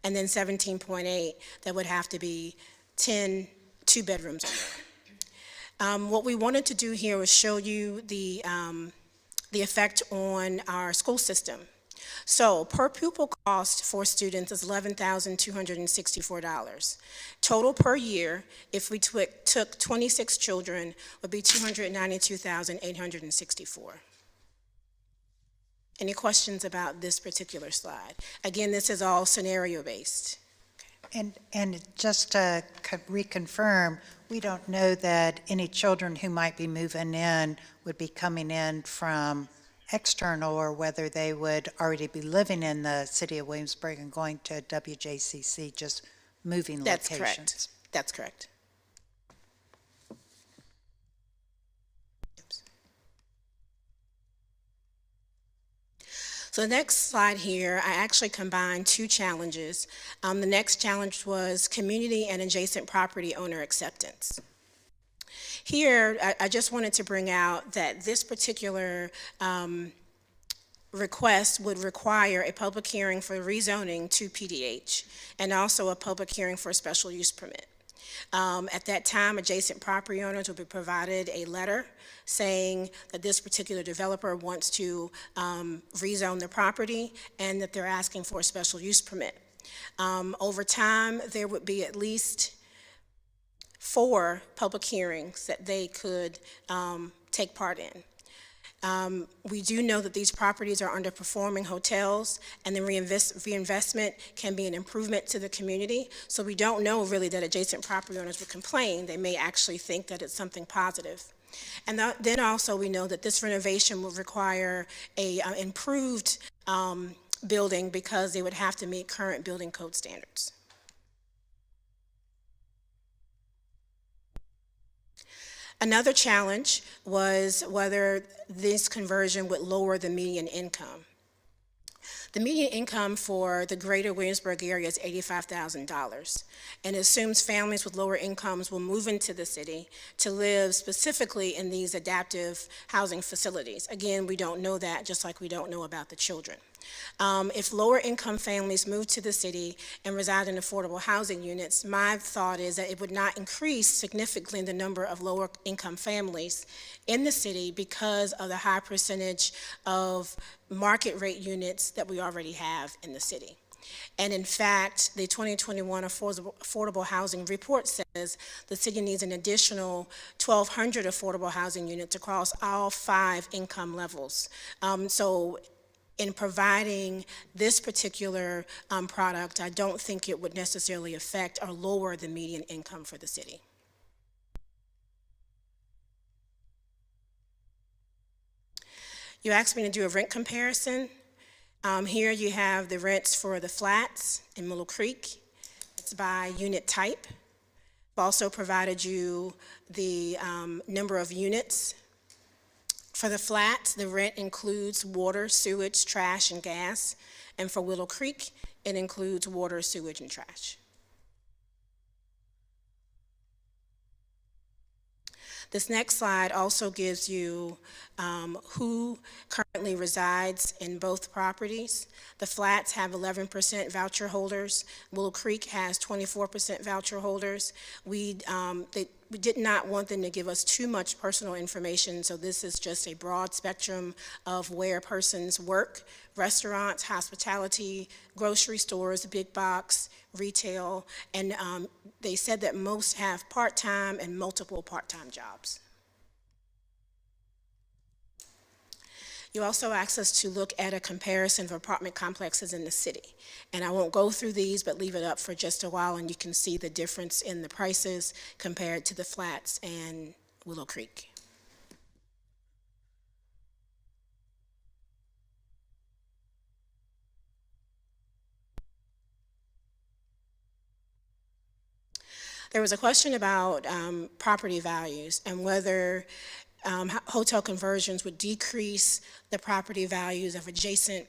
And then 17.8 that would have to be 10 2 bedrooms or more. What we wanted to do here was show you the effect on our school system. So per pupil cost for students is $11,264. Total per year, if we took 26 children, would be $292,864. Any questions about this particular slide? Again, this is all scenario-based. And just to reconfirm, we don't know that any children who might be moving in would be coming in from external, or whether they would already be living in the city of Williamsburg and going to WJCC, just moving That's locations. correct. That's correct. Oops. So the next slide here, I actually combined 2 challenges. The next challenge was community and adjacent property owner acceptance. Here, I just wanted to bring out that this particular request would require a public hearing for rezoning to PDH and also a public hearing for a special use permit. At that time, adjacent property owners will be provided a letter saying that this particular developer wants to rezone their property and that they're asking for a special use permit. Over time, there would be at least 4 public hearings that they could take part in. We do know that these properties are underperforming hotels, and the reinvestment can be an improvement to the community. So we don't know really that adjacent property owners would complain. They may actually think that it's something positive. And then also we know that this renovation will require a improved building because they would have to meet current building code standards. Another challenge was whether this conversion would lower the median income. The median income for the greater Williamsburg area is $85,000 and assumes families with lower incomes will move into the city to live specifically in these adaptive housing facilities. Again, we don't know that, just like we don't know about the children. If lower income families move to the city and reside in affordable housing units, my thought is that it would not increase significantly the number of lower income families in the city because of the high percentage of market rate units that we already have in the city. And in fact, the 2021 Affordable Housing Report says the city needs an additional 1,200 affordable housing units across all 5 income levels. So in providing this particular product, I don't think it would necessarily affect or lower the median income for the city. You asked me to do a rent comparison. Here you have the rents for the flats in Willow Creek. It's by unit type. I've also provided you the number of units. For the flats, the rent includes water, sewage, trash, and gas. And for Willow Creek, it includes water, sewage, and trash. This next slide also gives you who currently resides in both properties. The flats have 11% voucher holders. Willow Creek has 24% voucher holders. We did not want them to give us too much personal information, so this is just a broad spectrum of where persons work: restaurants, hospitality, grocery stores, big box, retail, and they said that most have part-time and multiple part-time jobs. You also asked us to look at a comparison of apartment complexes in the city. And I won't go through these, but leave it up for just a while, and you can see the difference in the prices compared to the flats and Willow Creek. There was a question about property values and whether hotel conversions would decrease the property values of adjacent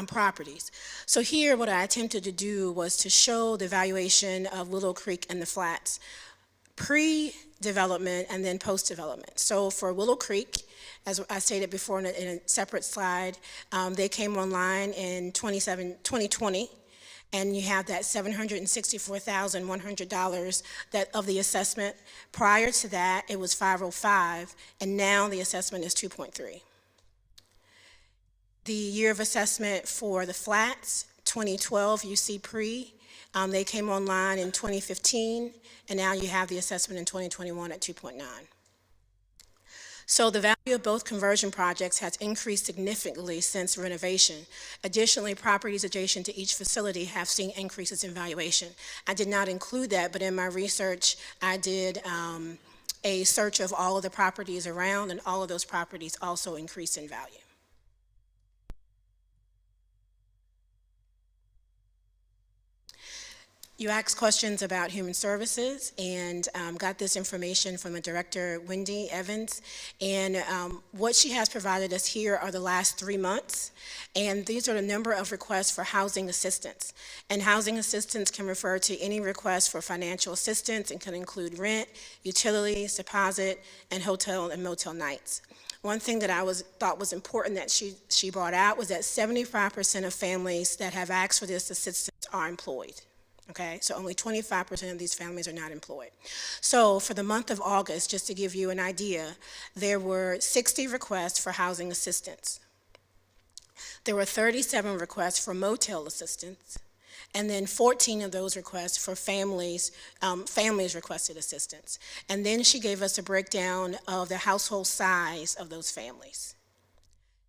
properties. So here, what I attempted to do was to show the valuation of Willow Creek and the flats pre-development and then post-development. So for Willow Creek, as I stated before in a separate slide, they came online in 2020. And you have that $764,100 that of the assessment. Prior to that, it was $505,000, and now the assessment is $2.3. The year of assessment for the flats, 2012, you see pre. They came online in 2015, and now you have the assessment in 2021 at 2.9. So the value of both conversion projects has increased significantly since renovation. Additionally, properties adjacent to each facility have seen increases in valuation. I did not include that, but in my research, I did a search of all of the properties around, and all of those properties also increased in value. You asked questions about human services and got this information from the director, Wendy Evans. And what she has provided us here are the last 3 months. And these are the number of requests for housing assistance. And housing assistance can refer to any request for financial assistance and can include rent, utilities, deposit, and hotel and motel nights. One thing that I thought was important that she brought out was that 75% of families that have asked for this assistance are employed. Okay, so only 25% of these families are not employed. So for the month of August, just to give you an idea, there were 60 requests for housing assistance. There were 37 requests for motel assistance, and then 14 of those requests for families requested assistance. And then she gave us a breakdown of the household size of those families.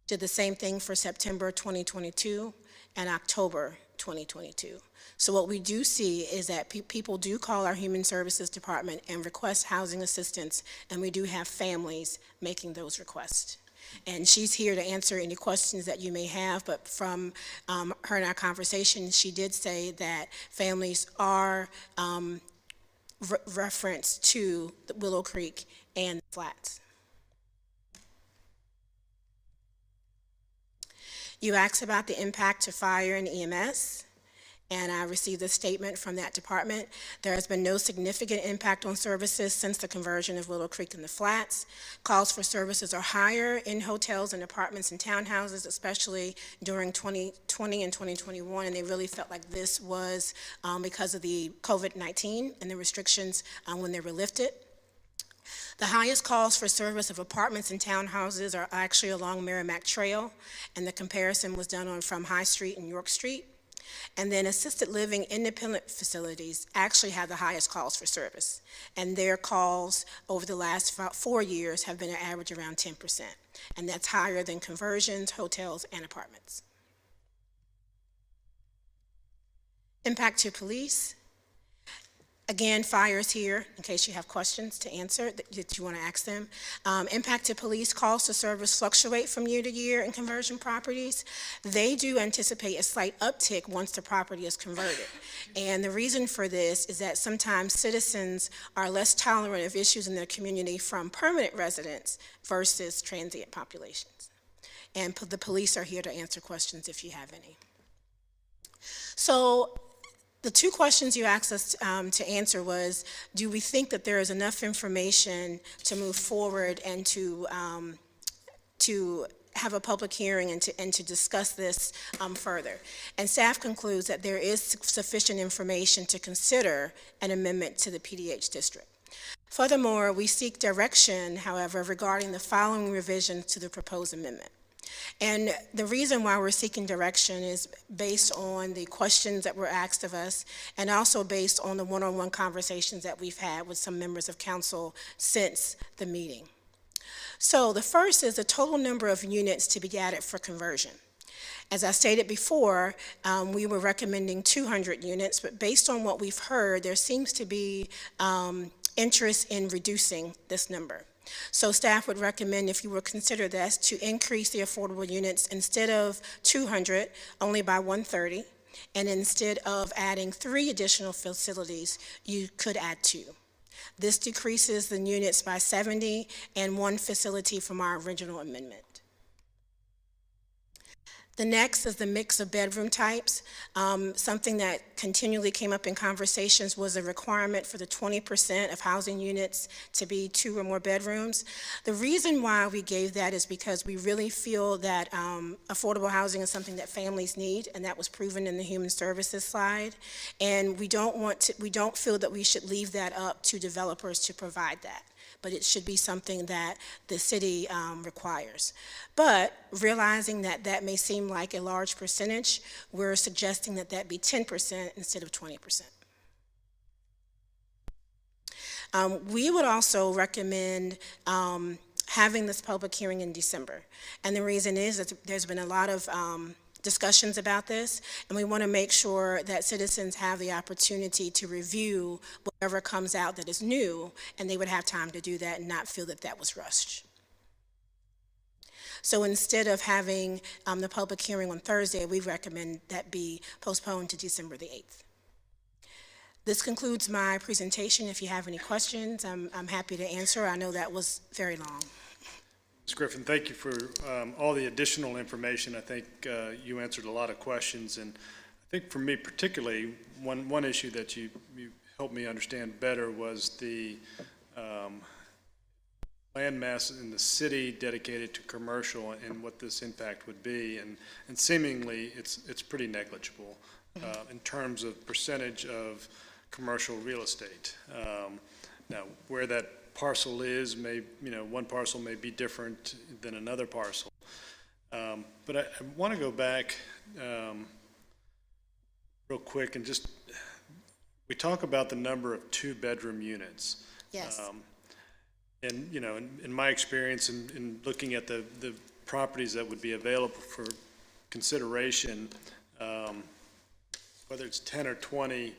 Did the same thing for September 2022 and October 2022. So what we do see is that people do call our Human Services Department and request housing assistance, and we do have families making those requests. And she's here to answer any questions that you may have, but from her and our conversation, she did say that families are referenced to the Willow Creek and Flats. You asked about the impact to fire and EMS, and I received a statement from that department. There has been no significant impact on services since the conversion of Willow Creek and the Flats. Calls for services are higher in hotels and apartments and townhouses, especially during 2020 and 2021, and they really felt like this was because of the COVID-19 and the restrictions when they were lifted. The highest calls for service of apartments and townhouses are actually along Merrimack Trail, and the comparison was done from High Street and York Street. And then assisted living independent facilities actually have the highest calls for service, and their calls over the last 4 years have been an average around 10%, and that's higher than conversions, hotels, and apartments. Impact to police. Again, fire is here in case you have questions to answer that you want to ask them. Impact to police calls to service fluctuate from year to year in conversion properties. They do anticipate a slight uptick once the property is converted. And the reason for this is that sometimes citizens are less tolerant of issues in their community from permanent residents versus transient populations. And the police are here to answer questions if you have any. So, the two questions you asked us to answer was, do we think that there is enough information to move forward and to have a public hearing and to discuss this further? And staff concludes that there is sufficient information to consider an amendment to the PDH district. Furthermore, we seek direction, however, regarding the following revisions to the proposed amendment. And the reason why we're seeking direction is based on the questions that were asked of us, and also based on the one-on-one conversations that we've had with some members of council since the meeting. So the first is the total number of units to be added for conversion. As I stated before, we were recommending 200 units, but based on what we've heard, there seems to be interest in reducing this number. So staff would recommend, if you would consider this, to increase the affordable units instead of 200, only by 130, and instead of adding 3 additional facilities, you could add 2. This decreases the units by 70 and 1 facility from our original amendment. The next is the mix of bedroom types. Something that continually came up in conversations was a requirement for the 20% of housing units to be 2 or more bedrooms. The reason why we gave that is because we really feel that affordable housing is something that families need, and that was proven in the human services slide. And we don't feel that we should leave that up to developers to provide that, but it should be something that the city requires. But realizing that that may seem like a large percentage, we're suggesting that that be 10% instead of 20%. We would also recommend having this public hearing in December. And the reason is that there's been a lot of discussions about this, and we want to make sure that citizens have the opportunity to review whatever comes out that is new, and they would have time to do that and not feel that that was rushed. So instead of having the public hearing on Thursday, we recommend that be postponed to December the 8th. This concludes my presentation. If you have any questions, I'm happy to answer. I know that was very long. Ms. Griffin, thank you for all the additional information. I think you answered a lot of questions, and I think for me particularly, one issue that you helped me understand better was the land mass in the city dedicated to commercial and what this impact would be, and seemingly it's pretty negligible in terms of percentage of commercial real estate. Now, where that parcel is, one parcel may be different than another parcel. But I want to go back real quick and just, we talk about the number of two-bedroom units. Yes. And, in my experience in looking at the properties that would be available for consideration, whether it's 10 or 20%,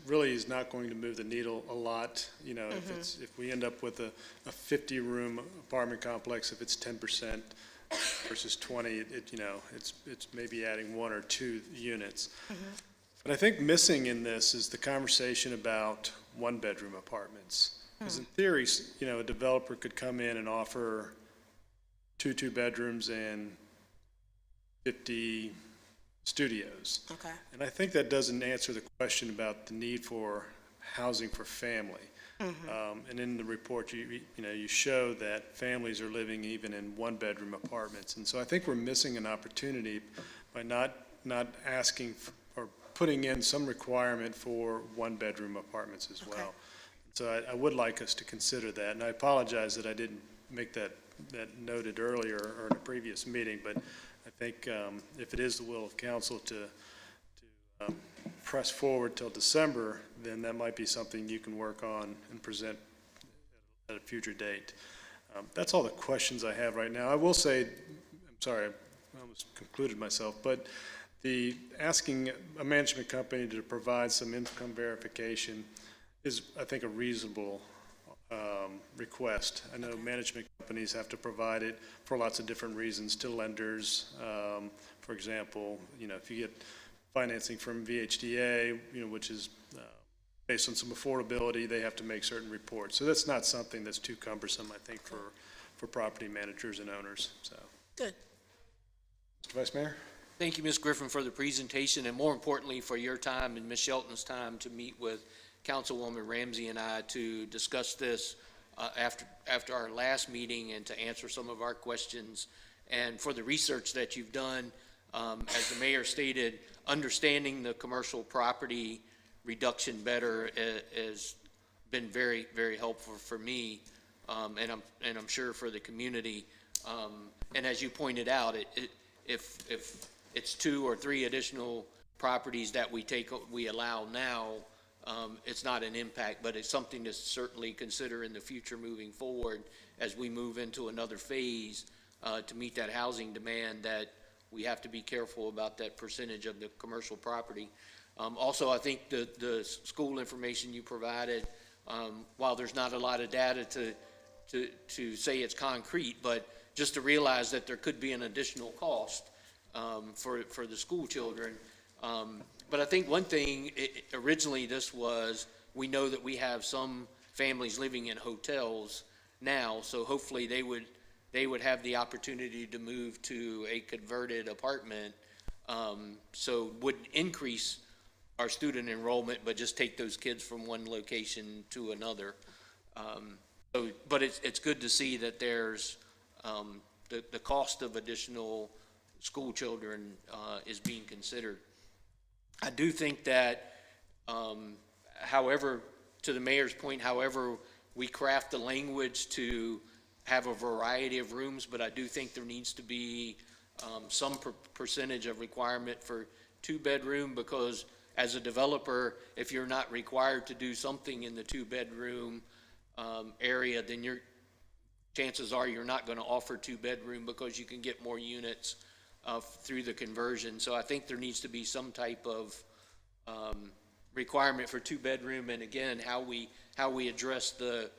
really is not going to move the needle a lot. If we end up with a 50-room apartment complex, if it's 10% versus 20, it's maybe adding 1 or 2 units. But I think missing in this is the conversation about one-bedroom apartments. Because in theory, a developer could come in and offer two bedrooms and 50 studios. Okay. And I think that doesn't answer the question about the need for housing for family. And in the report, you show that families are living even in one-bedroom apartments. And so I think we're missing an opportunity by not asking or putting in some requirement for one-bedroom apartments as well. Okay. So I would like us to consider that, and I apologize that I didn't make that noted earlier or in a previous meeting, but I think if it is the will of council to press forward till December, then that might be something you can work on and present at a future date. That's all the questions I have right now. I will say, I'm sorry, I almost concluded myself, but the asking a management company to provide some income verification is, I think, a reasonable request. I know management companies have to provide it for lots of different reasons to lenders. For example, if you get financing from VHDA, which is based on some affordability, they have to make certain reports. So that's not something that's too cumbersome, I think, for property managers and owners. So, Good. Mr. Vice Mayor? Thank you, Ms. Griffin, for the presentation, and more importantly, for your time and Ms. Shelton's time to meet with Councilwoman Ramsey and I to discuss this after our last meeting and to answer some of our questions, and for the research that you've done. As the mayor stated, understanding the commercial property reduction better has been very, very helpful for me, and I'm sure for the community. And as you pointed out, if it's 2 or 3 additional properties that we allow now, it's not an impact, but it's something to certainly consider in the future moving forward as we move into another phase to meet that housing demand, that we have to be careful about that percentage of the commercial property. Also, I think the school information you provided, while there's not a lot of data to say it's concrete, but just to realize that there could be an additional cost for the school children. But I think one thing, originally we know that we have some families living in hotels now, so hopefully they would have the opportunity to move to a converted apartment, so would increase our student enrollment, but just take those kids from one location to another. But it's good to see that there's the cost of additional school children is being considered. I do think that, however, to the mayor's point, however we craft the language to have a variety of rooms, but I do think there needs to be some percentage of requirement for 2-bedroom, because as a developer, if you're not required to do something in the 2-bedroom area, then chances are you're not going to offer 2-bedroom because you can get more units through the conversion. So I think there needs to be some type of requirement for 2-bedroom, and again, how we address the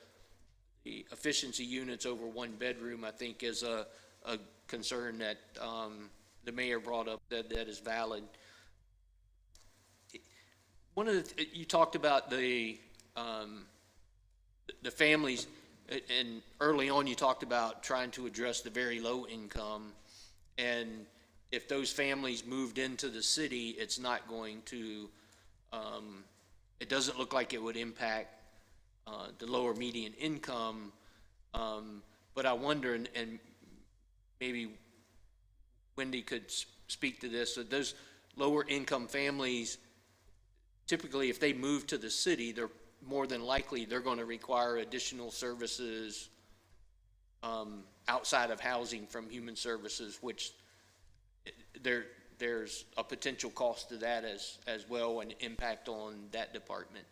efficiency units over 1-bedroom, I think is a concern that the mayor brought up that is valid. One of you talked about the families, and early on you talked about trying to address the very low income, and if those families moved into the city, it's not going to, it doesn't look like it would impact the lower median income But I wonder, and maybe Wendy could speak to this, that those lower income families, typically if they move to the city, they're more than likely, they're going to require additional services outside of housing from human services, which there's a potential cost to that as well, and impact on that department.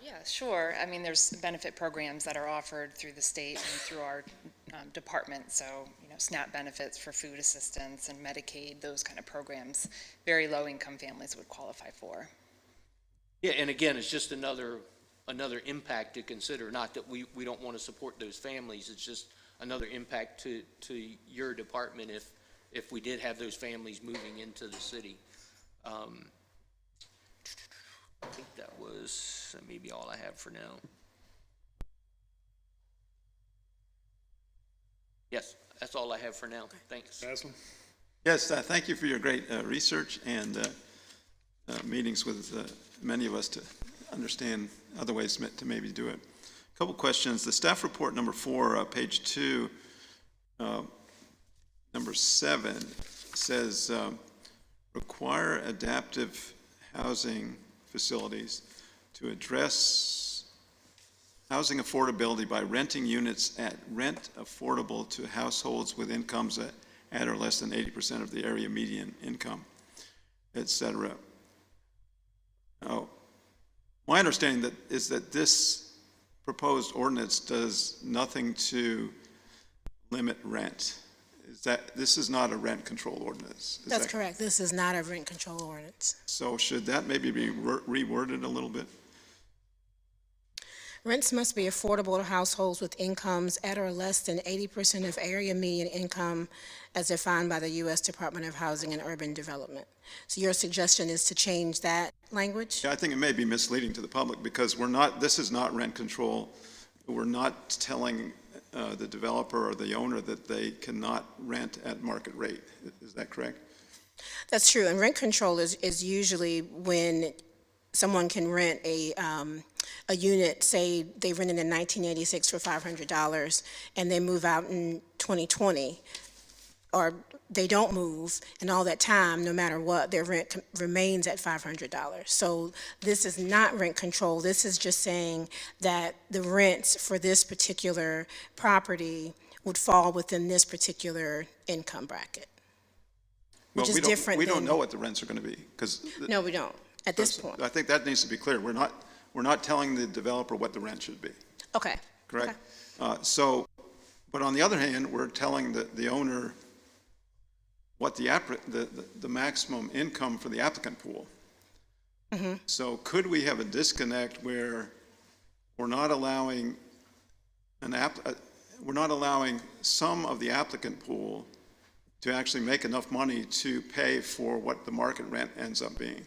Yeah, sure. I mean, there's benefit programs that are offered through the state and through our department. So, SNAP benefits for food assistance and Medicaid, those kind of programs, very low-income families would qualify for. Yeah, and again, it's just another impact to consider. Not that we don't want to support those families. It's just another impact to your department if we did have those families moving into the city. I think that was maybe all I have for now. Yes, that's all I have for now. Thanks. Basil? Yes, thank you for your great research and meetings with many of us to understand other ways to maybe do it. A couple questions. The staff report number 4, page 2, number 7 says require adaptive housing facilities to address housing affordability by renting units at rent affordable to households with incomes at or less than 80% of the area median income, et cetera. Now, my understanding is that this proposed ordinance does nothing to limit rent. This is not a rent control ordinance? That's correct. This is not a rent control ordinance. So should that maybe be reworded a little bit? Rents must be affordable to households with incomes at or less than 80% of area median income as defined by the U.S. Department of Housing and Urban Development. So your suggestion is to change that language? Yeah, I think it may be misleading to the public because this is not rent control. We're not telling the developer or the owner that they cannot rent at market rate. Is that correct? That's true. And rent control is usually when someone can rent a unit, say they rented in 1986 for $500 and they move out in 2020, or they don't move, and all that time, no matter what, their rent remains at $500. So this is not rent control. This is just saying that the rents for this particular property would fall within this particular income bracket, which is different We don't than- know what the rents are going to be because. No, we don't, at this point. I think that needs to be clear. We're not telling the developer what the rent should be, Okay. correct? But on the other hand, we're telling the owner what the maximum income for the applicant pool. Mm-hmm. So could we have a disconnect where we're not allowing some of the applicant pool to actually make enough money to pay for what the market rent ends up being?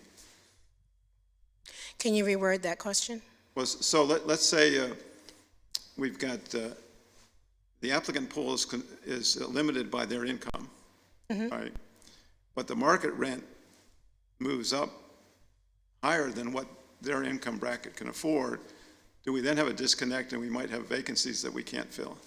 Can you reword that question? So let's say we've got the applicant pool is limited by their income, right? But the market rent moves up higher than what their income bracket can afford. Do we then have a disconnect and we might have vacancies that we can't fill?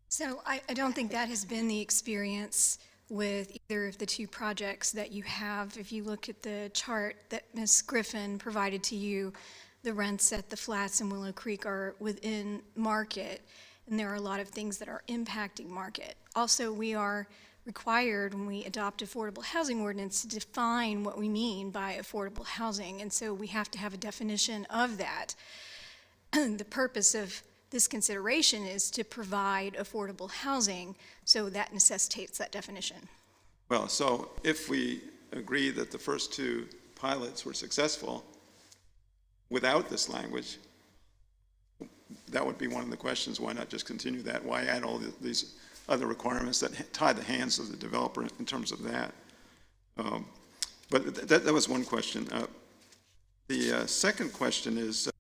So I don't think that has been the experience with either of the two projects that you have. If you look at the chart that Ms. Griffin provided to you, the rents at the Flats and Willow Creek are within market, and there are a lot of things that are impacting market. Also, we are required, when we adopt affordable housing ordinance, to define what we mean by affordable housing, and so we have to have a definition of that. The purpose of this consideration is to provide affordable housing, so that necessitates that definition. Well, so if we agree that the first two pilots were successful without this language, that would be one of the questions. Why not just continue that? Why add all these other requirements that tie the hands of the developer in terms of that? But that was one question. The second question is,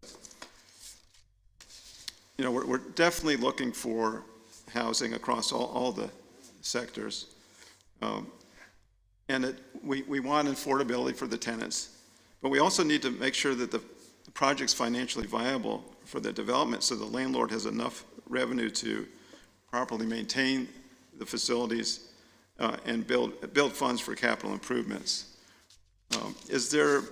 we're definitely looking for housing across all the sectors. And we want affordability for the tenants, but we also need to make sure that the project's financially viable for the development, so the landlord has enough revenue to properly maintain the facilities and build funds for capital improvements. Is there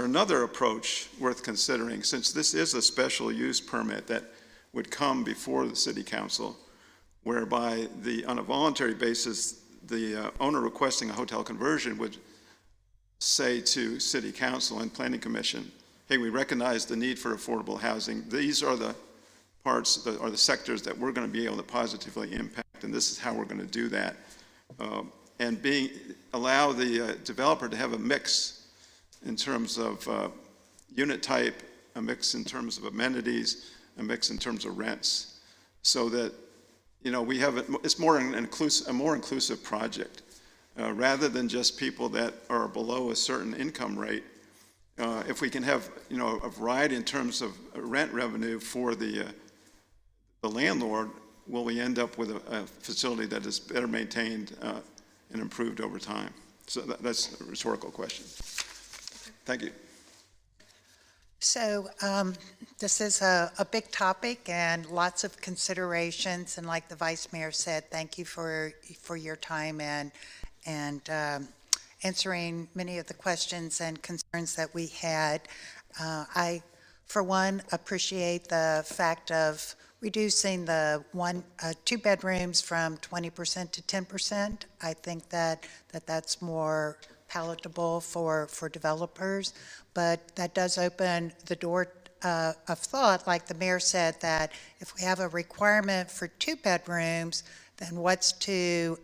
another approach worth considering, since this is a special use permit that would come before the city council, whereby on a voluntary basis, the owner requesting a hotel conversion would say to city council and planning commission, hey, we recognize the need for affordable housing. These are the parts or the sectors that we're going to be able to positively impact, and this is how we're going to do that. And allow the developer to have a mix in terms of unit type, a mix in terms of amenities, a mix in terms of rents, so that, you know, it's more a more inclusive project, rather than just people that are below a certain income rate. If we can have, you know, a variety in terms of rent revenue for the landlord, will we end up with a facility that is better maintained and improved over time? So that's a rhetorical question. Thank you. So this is a big topic and lots of considerations. And like the Vice Mayor said, thank you for your time and answering many of the questions and concerns that we had. I, for one, appreciate the fact of reducing the two bedrooms from 20% to 10%. I think that's more palatable for developers, but that does open the door of thought, like the mayor said, that if we have a requirement for 2 bedrooms, then what's to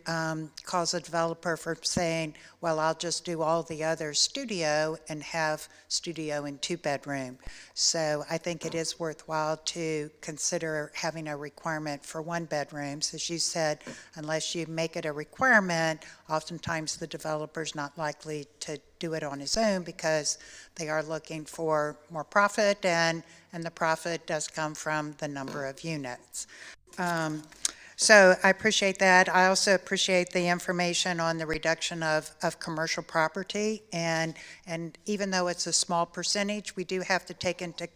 cause a developer from saying, well, I'll just do all the other studio and have studio in 2 bedroom. So I think it is worthwhile to consider having a requirement for 1 bedrooms. As you said, unless you make it a requirement, oftentimes the developer's not likely to do it on his own because they are looking for more profit, and the profit does come from the number of units. So I appreciate that. I also appreciate the information on the reduction of commercial property. And even though it's a small percentage, we do have to take into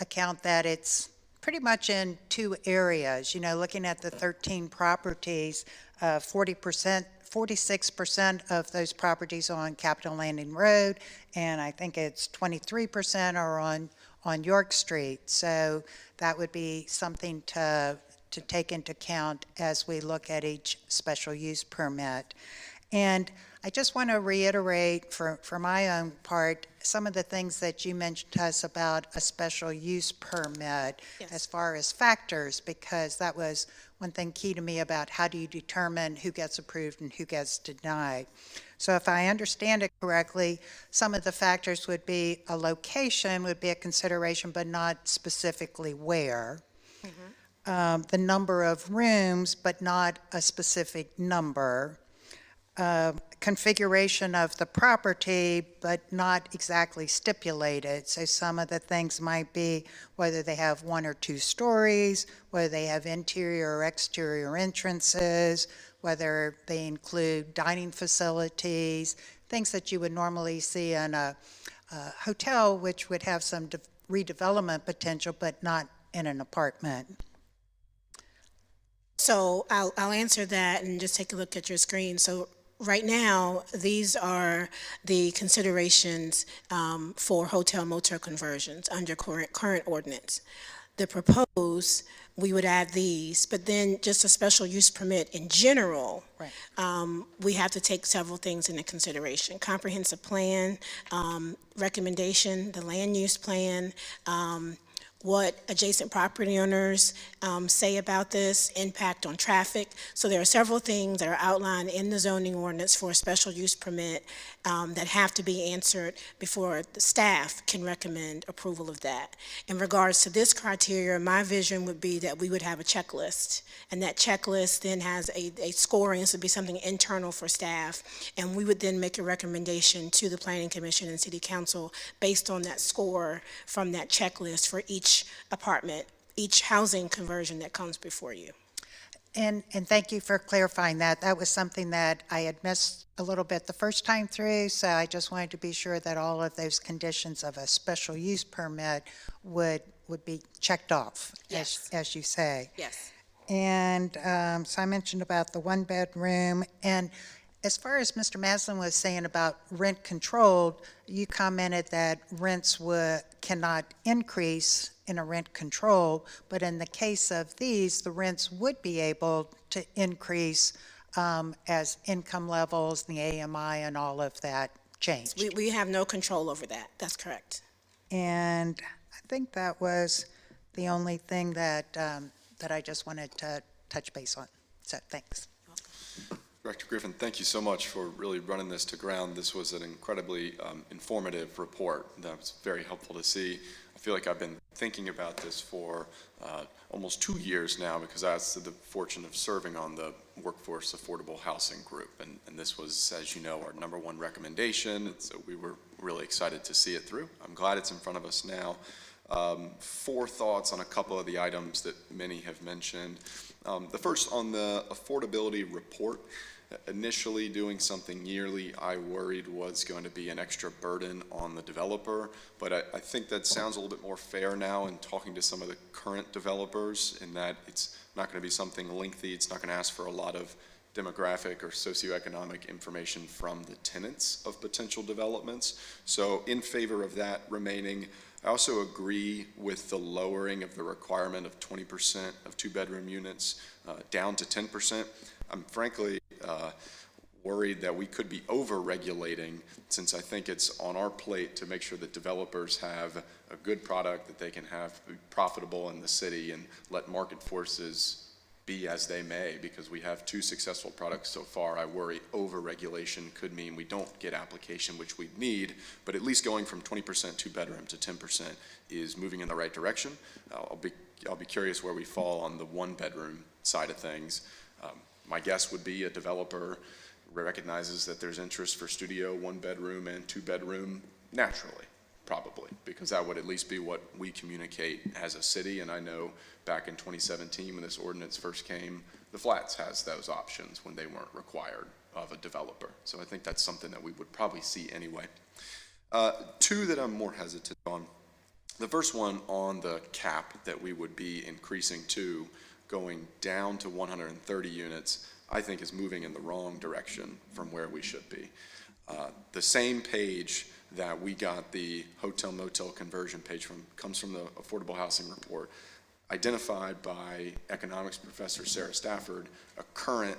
account that it's pretty much in 2 areas. You know, looking at the 13 properties, 46% of those properties are on Capitol Landing Road, and I think it's 23% are on York Street. So that would be something to take into account as we look at each special use permit. And I just want to reiterate for my own part, some of the things that you mentioned to us about a special use permit. Yes. As far as factors, because that was one thing key to me about how do you determine who gets approved and who gets denied. So if I understand it correctly, some of the factors would be a location would be a consideration, but not specifically where. Mm-hmm. The number of rooms, but not a specific number. Configuration of the property, but not exactly stipulated. So some of the things might be whether they have 1 or 2 stories, whether they have interior or exterior entrances, whether they include dining facilities, things that you would normally see in a hotel, which would have some redevelopment potential, but not in an apartment. So I'll answer that and just take a look at your screen. So right now, these are the considerations for hotel motel conversions under current ordinance. The proposed, we would add these, but then just a special use permit in general, right. We have to take several things into consideration. Comprehensive plan, recommendation, the land use plan, what adjacent property owners say about this, impact on traffic. So there are several things that are outlined in the zoning ordinance for a special use permit that have to be answered before the staff can recommend approval of that. In regards to this criteria, my vision would be that we would have a checklist, and that checklist then has a scoring. This would be something internal for staff, and we would then make a recommendation to the Planning Commission and City Council based on that score from that checklist for each apartment, each housing conversion that comes before you. And thank you for clarifying that. That was something that I had missed a little bit the first time through, so I just wanted to be sure that all of those conditions of a special use permit would be checked off, Yes. as you say. Yes. And so I mentioned about the one-bedroom, and as far as Mr. Maslin was saying about rent controlled, you commented that rents cannot increase in a rent control, but in the case of these, the rents would be able to increase as income levels, the AMI, and all of that changed. We have no control over that. That's correct. And I think that was the only thing that I just wanted to touch base on. So, thanks. Director Griffin, thank you so much for really running this to ground. This was an incredibly informative report that was very helpful to see. I feel like I've been thinking about this for almost 2 years now because I had the fortune of serving on the Workforce Affordable Housing Group. And this was, as you know, our #1 recommendation. And so we were really excited to see it through. I'm glad it's in front of us now. 4 thoughts on a couple of the items that many have mentioned. The first on the affordability report. Initially doing something yearly, I worried was going to be an extra burden on the developer, but I think that sounds a little bit more fair now in talking to some of the current developers in that it's not going to be something lengthy, it's not going to ask for a lot of demographic or socioeconomic information from the tenants of potential developments. So in favor of that remaining. I also agree with the lowering of the requirement of 20% of 2-bedroom units down to 10%. I'm frankly worried that we could be over-regulating since I think it's on our plate to make sure that developers have a good product that they can have profitable in the city and let market forces be as they may, because we have 2 successful products so far. I worry over-regulation could mean we don't get application, which we need, but at least going from 20% 2-bedroom to 10% is moving in the right direction. I'll be curious where we fall on the 1-bedroom side of things. My guess would be a developer recognizes that there's interest for studio, 1-bedroom, and 2-bedroom naturally, probably, because that would at least be what we communicate as a city. And I know back in 2017 when this ordinance first came, the Flats has those options when they weren't required of a developer. So I think that's something that we would probably see anyway. 2 that I'm more hesitant on. The first one on the cap that we would be increasing to, going down to 130 units, I think is moving in the wrong direction from where we should be. The same page that we got the hotel motel conversion page from comes from the Affordable Housing Report, identified by economics professor Sarah Stafford, a current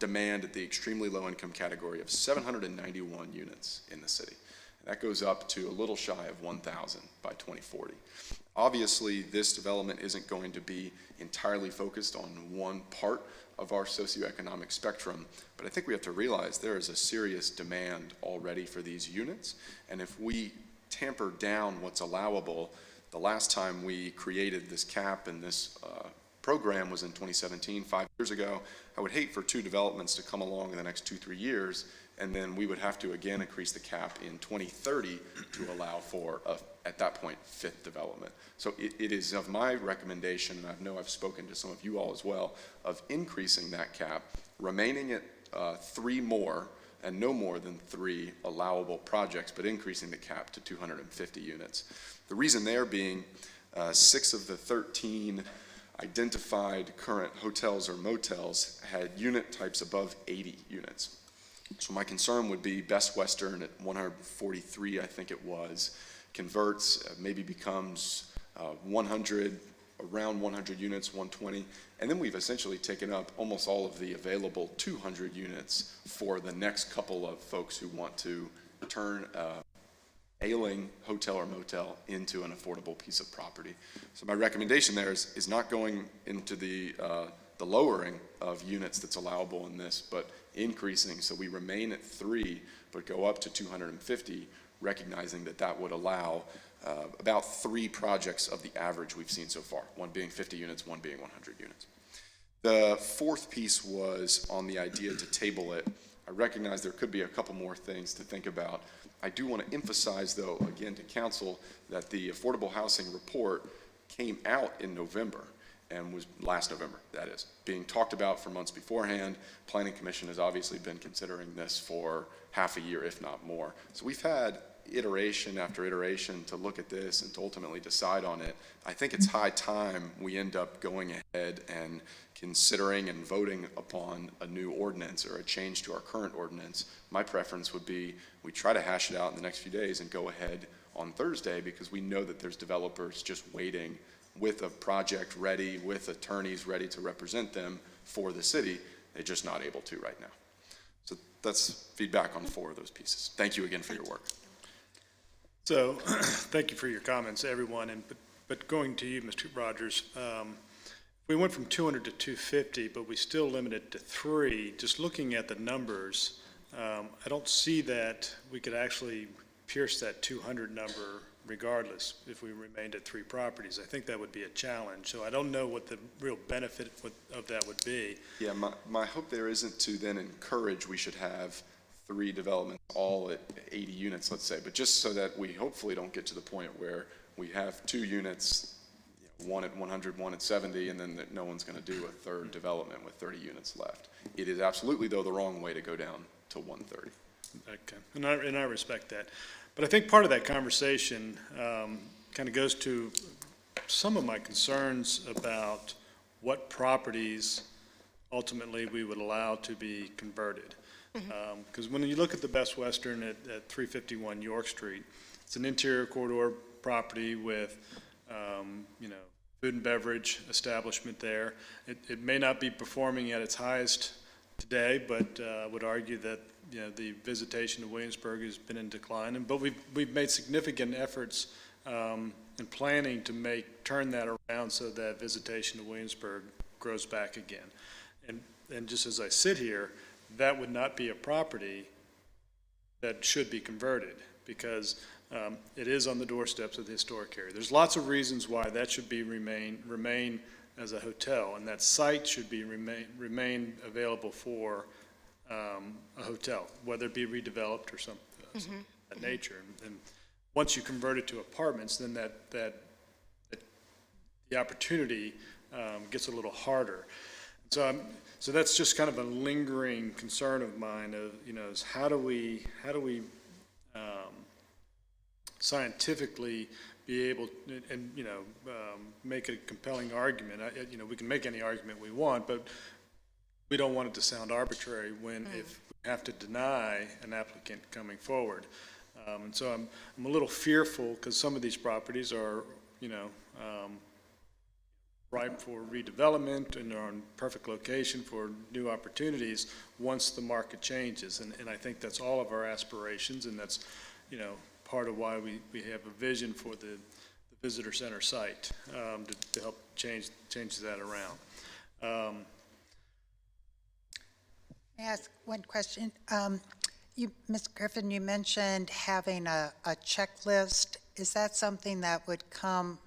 demand at the extremely low income category of 791 units in the city. That goes up to a little shy of 1,000 by 2040. Obviously, this development isn't going to be entirely focused on one part of our socioeconomic spectrum, but I think we have to realize there is a serious demand already for these units, and if we tamper down what's allowable, the last time we created this cap and this program was in 2017, 5 years ago. I would hate for 2 developments to come along in the next 2-3 years, and then we would have to again increase the cap in 2030 to allow for, at that point, 5th development. So it is of my recommendation, and I know I've spoken to some of you all as well, of increasing that cap, remaining at 3 more, and no more than 3 allowable projects, but increasing the cap to 250 units. The reason there being 6 of the 13 identified current hotels or motels had unit types above 80 units. So my concern would be Best Western at 143, I think it was, converts, maybe becomes 100, around 100 units, 120, and then we've essentially taken up almost all of the available 200 units for the next couple of folks who want to turn ailing hotel or motel into an affordable piece of property. So my recommendation there is not going into the lowering of units that's allowable in this, but increasing so we remain at 3, but go up to 250, recognizing that that would allow about 3 projects of the average we've seen so far, one being 50 units, one being 100 units. The 4th piece was on the idea to table it. I recognize there could be a couple more things to think about. I do want to emphasize, though, again to council, that the Affordable Housing Report came out in November, and was last November, that is, being talked about for months beforehand. Planning Commission has obviously been considering this for half a year, if not more. So we've had iteration after iteration to look at this and to ultimately decide on it. I think it's high time we end up going ahead and considering and voting upon a new ordinance or a change to our current ordinance. My preference would be we try to hash it out in the next few days and go ahead on Thursday, because we know that there's developers just waiting with a project ready, with attorneys ready to represent them for the city. They're just not able to right now. So that's feedback on 4 of those pieces. Thank you again for your work. So, thank you for your comments, everyone, but going to you, Mr. Rogers, we went from 200 to 250, but we still limited to 3. Just looking at the numbers, I don't see that we could actually pierce that 200 number regardless if we remained at 3 properties. I think that would be a challenge. So I don't know what the real benefit of that would be. Yeah, my hope there isn't to then encourage we should have 3 developments all at 80 units, let's say, but just so that we hopefully don't get to the point where we have 2 units, one at 100, one at 70, and then no one's going to do a 3rd development with 30 units left. It is absolutely, though, the wrong way to go down to 130. Okay, and I respect that. But I think part of that conversation kind of goes to some of my concerns about what properties ultimately we would allow to be converted. Because when you look at the Best Western at 351 York Street, it's an interior corridor property with, food and beverage establishment there. It may not be performing at its highest today, but I would argue that, the visitation to Williamsburg has been in decline. But we've made significant efforts in planning to turn that around so that visitation to Williamsburg grows back again. And just as I sit here, that would not be a property that should be converted, because it is on the doorsteps of the historic area. There's lots of reasons why that should be remain as a hotel, and that site should be remain available for a hotel, whether it be redeveloped or something of that nature. And once you convert it to apartments, then the opportunity gets a little harder. So that's just kind of a lingering concern of mine of, is how do we scientifically be able and make a compelling argument. We can make any argument we want, but we don't want it to sound arbitrary when if we have to deny an applicant coming forward. And so I'm a little fearful, because some of these properties are ripe for redevelopment and are in perfect location for new opportunities once the market changes. And I think that's all of our aspirations, and that's part of why we have a vision for the visitor center site, to help change that around. May I ask one question? Ms. Griffin, you mentioned having a checklist. Is that something that would come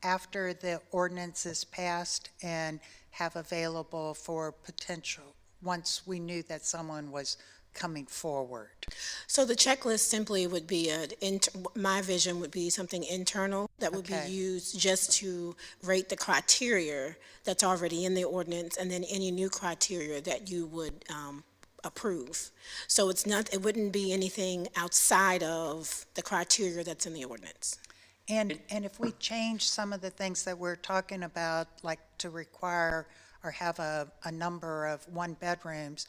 after the ordinance is passed and have available for potential, once we knew that someone was coming forward? So the checklist simply would be my vision would be something internal that would be used just to rate the criteria that's already in the ordinance, and then any new criteria that you would approve. So it wouldn't be anything outside of the criteria that's in the ordinance. And if we change some of the things that we're talking about, like to require or have a number of 1-bedrooms,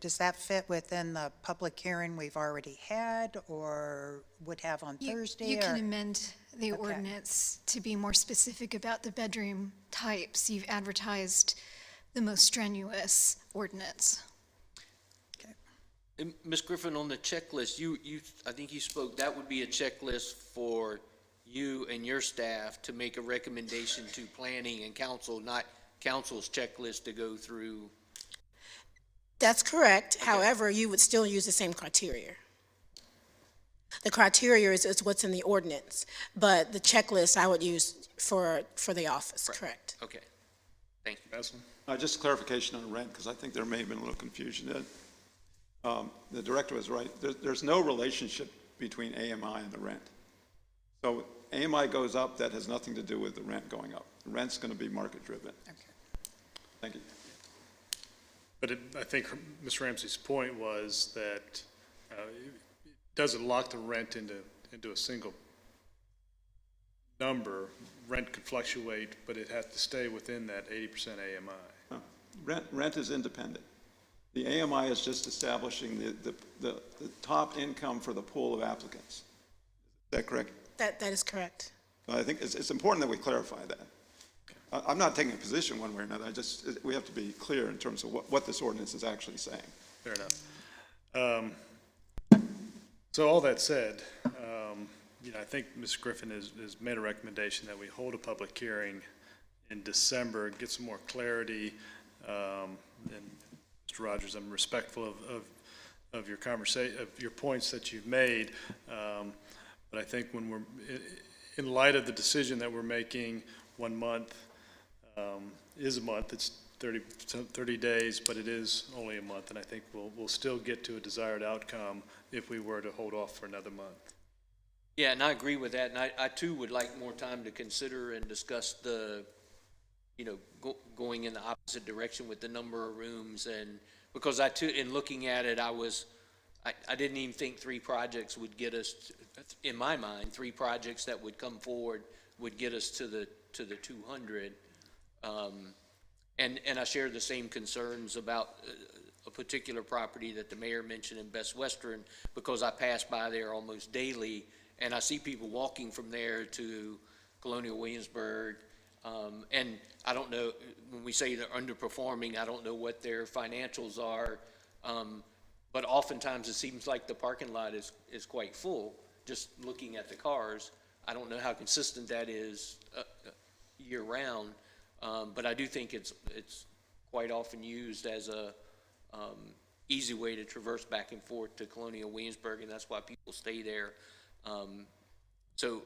does that fit within the public hearing we've already had or would have on Thursday? You can amend the ordinance to be more specific about the bedroom types. You've advertised the most strenuous ordinance. And Ms. Griffin, on the checklist, I think you spoke, that would be a checklist for you and your staff to make a recommendation to planning and council, not council's checklist to go through. That's correct. However, you would still use the same criteria. The criteria is what's in the ordinance, but the checklist I would use for the office, Right. correct? Okay, thank you. Just clarification on rent, because I think there may have been a little confusion. The director was right. There's no relationship between AMI and the rent. So AMI goes up, that has nothing to do with the rent going up. Rent's going to be market-driven. Thank you. But I think Ms. Ramsey's point was that it doesn't lock the rent into a single number. Rent could fluctuate, but it has to stay within that 80% AMI. Rent is independent. The AMI is just establishing the top income for the pool of applicants. Is that correct? That is correct. I think it's important that we clarify that. I'm not taking a position one way or another. We have to be clear in terms of what this ordinance is actually saying. Fair enough. So all that said, I think Ms. Griffin has made a recommendation that we hold a public hearing in December, get some more clarity. And Mr. Rogers, I'm respectful of your conversation, of your points that you've made. But I think when we're, in light of the decision that we're making, 1 month is a month. It's 30 days, but it is only a month, and I think we'll still get to a desired outcome if we were to hold off for another month. Yeah, and I agree with that, and I too would like more time to consider and discuss the, going in the opposite direction with the number of rooms, and because in looking at it, I didn't even think 3 projects would get us, in my mind, 3 projects that would come forward would get us to the 200. And I share the same concerns about a particular property that the mayor mentioned in Best Western, because I pass by there almost daily, and I see people walking from there to Colonial Williamsburg. And I don't know, when we say they're underperforming, I don't know what their financials are. But oftentimes it seems like the parking lot is quite full, just looking at the cars. I don't know how consistent that is year round. But I do think it's quite often used as a easy way to traverse back and forth to Colonial Williamsburg, and that's why people stay there. So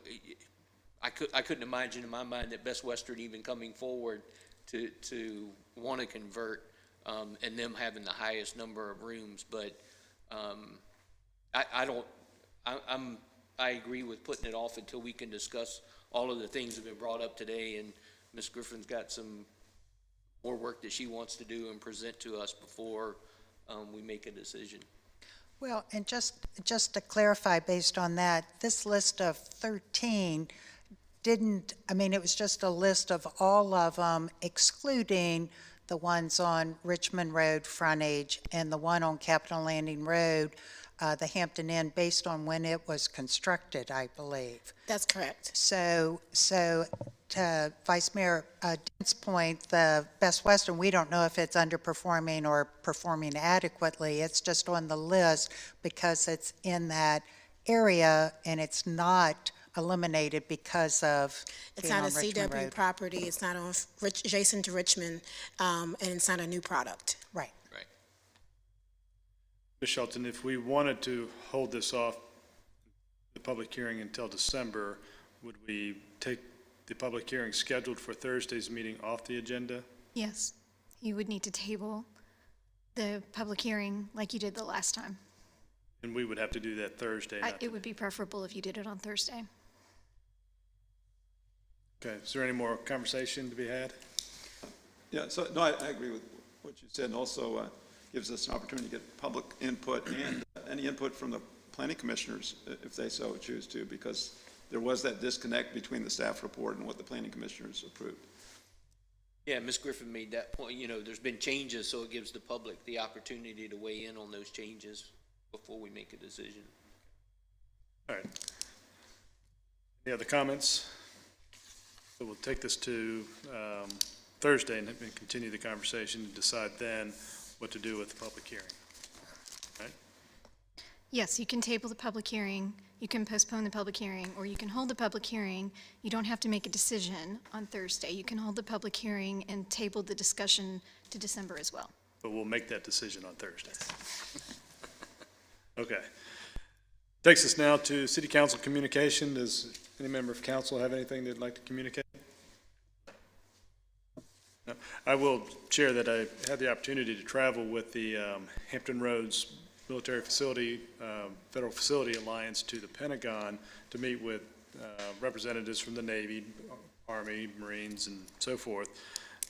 I couldn't imagine in my mind that Best Western even coming forward to want to convert, and them having the highest number of rooms. But I agree with putting it off until we can discuss all of the things that have been brought up today, and Ms. Griffin's got some more work that she wants to do and present to us before we make a decision. Well, and just to clarify based on that, this list of 13 it was just a list of all of them excluding the ones on Richmond Road frontage and the one on Capitol Landing Road, the Hampton Inn, based on when it was constructed, I believe. That's correct. So to Vice Mayor Dent's point, the Best Western, we don't know if it's underperforming or performing adequately. It's just on the list because it's in that area and it's not eliminated because of It's being not on a Richmond CW Road. property, it's not on adjacent to Richmond, and it's not a new product. Right. Ms. Shelton, if we wanted to hold this off, the public hearing until December, would we take the public hearing scheduled for Thursday's meeting off the agenda? Yes, you would need to table the public hearing like you did the last time. And we would have to do that Thursday. not It would be preferable if you did it on Thursday. Okay, is there any more conversation to be had? Yeah, so, no, I agree with what you said, and also gives us an opportunity to get public input and any input from the planning commissioners, if they so choose to, because there was that disconnect between the staff report and what the planning commissioners approved. Yeah, Ms. Griffin made that point. There's been changes, so it gives the public the opportunity to weigh in on those changes before we make a decision. All right. Any other comments? So we'll take this to Thursday and continue the conversation and decide then what to do with the public hearing. All right? Yes, you can table the public hearing, you can postpone the public hearing, or you can hold the public hearing. You don't have to make a decision on Thursday. You can hold the public hearing and table the discussion to December as well. But we'll make that decision on Thursday. Okay. Takes us now to City Council communication. Does any member of council have anything they'd like to communicate? No. I will share that I had the opportunity to travel with the Hampton Roads Military Facility, Federal Facility Alliance to the Pentagon to meet with representatives from the Navy, Army, Marines, and so forth.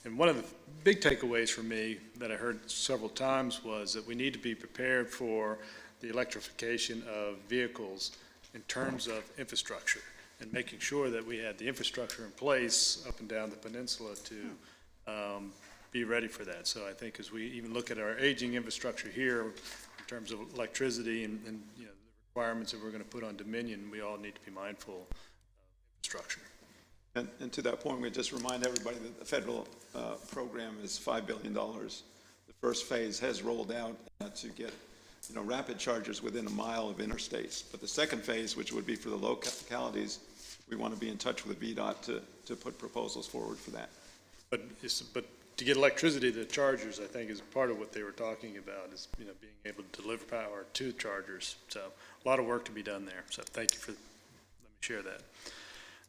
And one of the big takeaways for me that I heard several times was that we need to be prepared for the electrification of vehicles in terms of infrastructure, and making sure that we had the infrastructure in place up and down the peninsula to be ready for that. So I think as we even look at our aging infrastructure here in terms of electricity and you know, the requirements that we're going to put on Dominion, we all need to be mindful of infrastructure. And to that point, we just remind everybody that the federal program is $5 billion. The first phase has rolled out to get, you know, rapid chargers within a mile of interstates. But the second phase, which would be for the localities, we want to be in touch with VDOT to put proposals forward for that. But to get electricity to the chargers, I think, is part of what they were talking about, is, you know, being able to deliver power to chargers. So a lot of work to be done there. So thank you for letting me share that.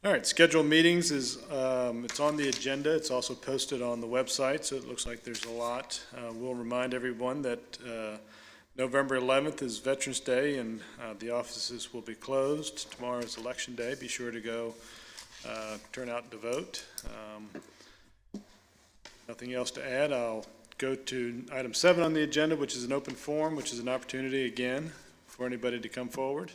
All right, scheduled meetings is, it's on the agenda. It's also posted on the website, so it looks like there's a lot. We'll remind everyone that November 11th is Veterans Day, and the offices will be closed. Tomorrow is Election Day. Be sure to go turn out to vote. Nothing else to add. I'll go to item 7 on the agenda, which is an open forum, which is an opportunity, again, for anybody to come forward.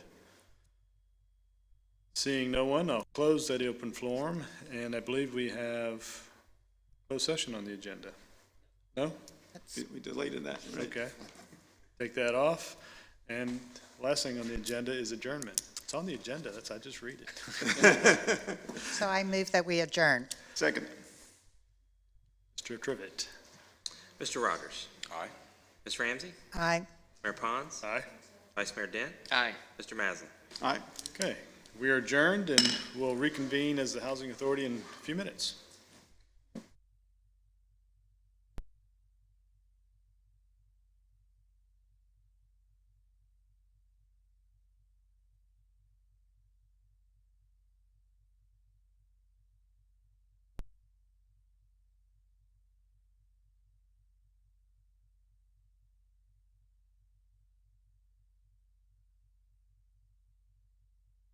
Seeing no one, I'll close that open forum, and I believe we have closed session on the agenda. No? We deleted that, right? Okay. Take that off. And last thing on the agenda is adjournment. It's on the agenda. I just read it. So I move that we adjourn. Second. Mr. Trivett. Mr. Rogers? Aye. Ms. Ramsey? Aye. Mayor Pons? Aye. Vice Mayor Dent? Aye. Mr. Maslin? Aye. Okay. We are adjourned, and we'll reconvene as the Housing Authority in a few minutes.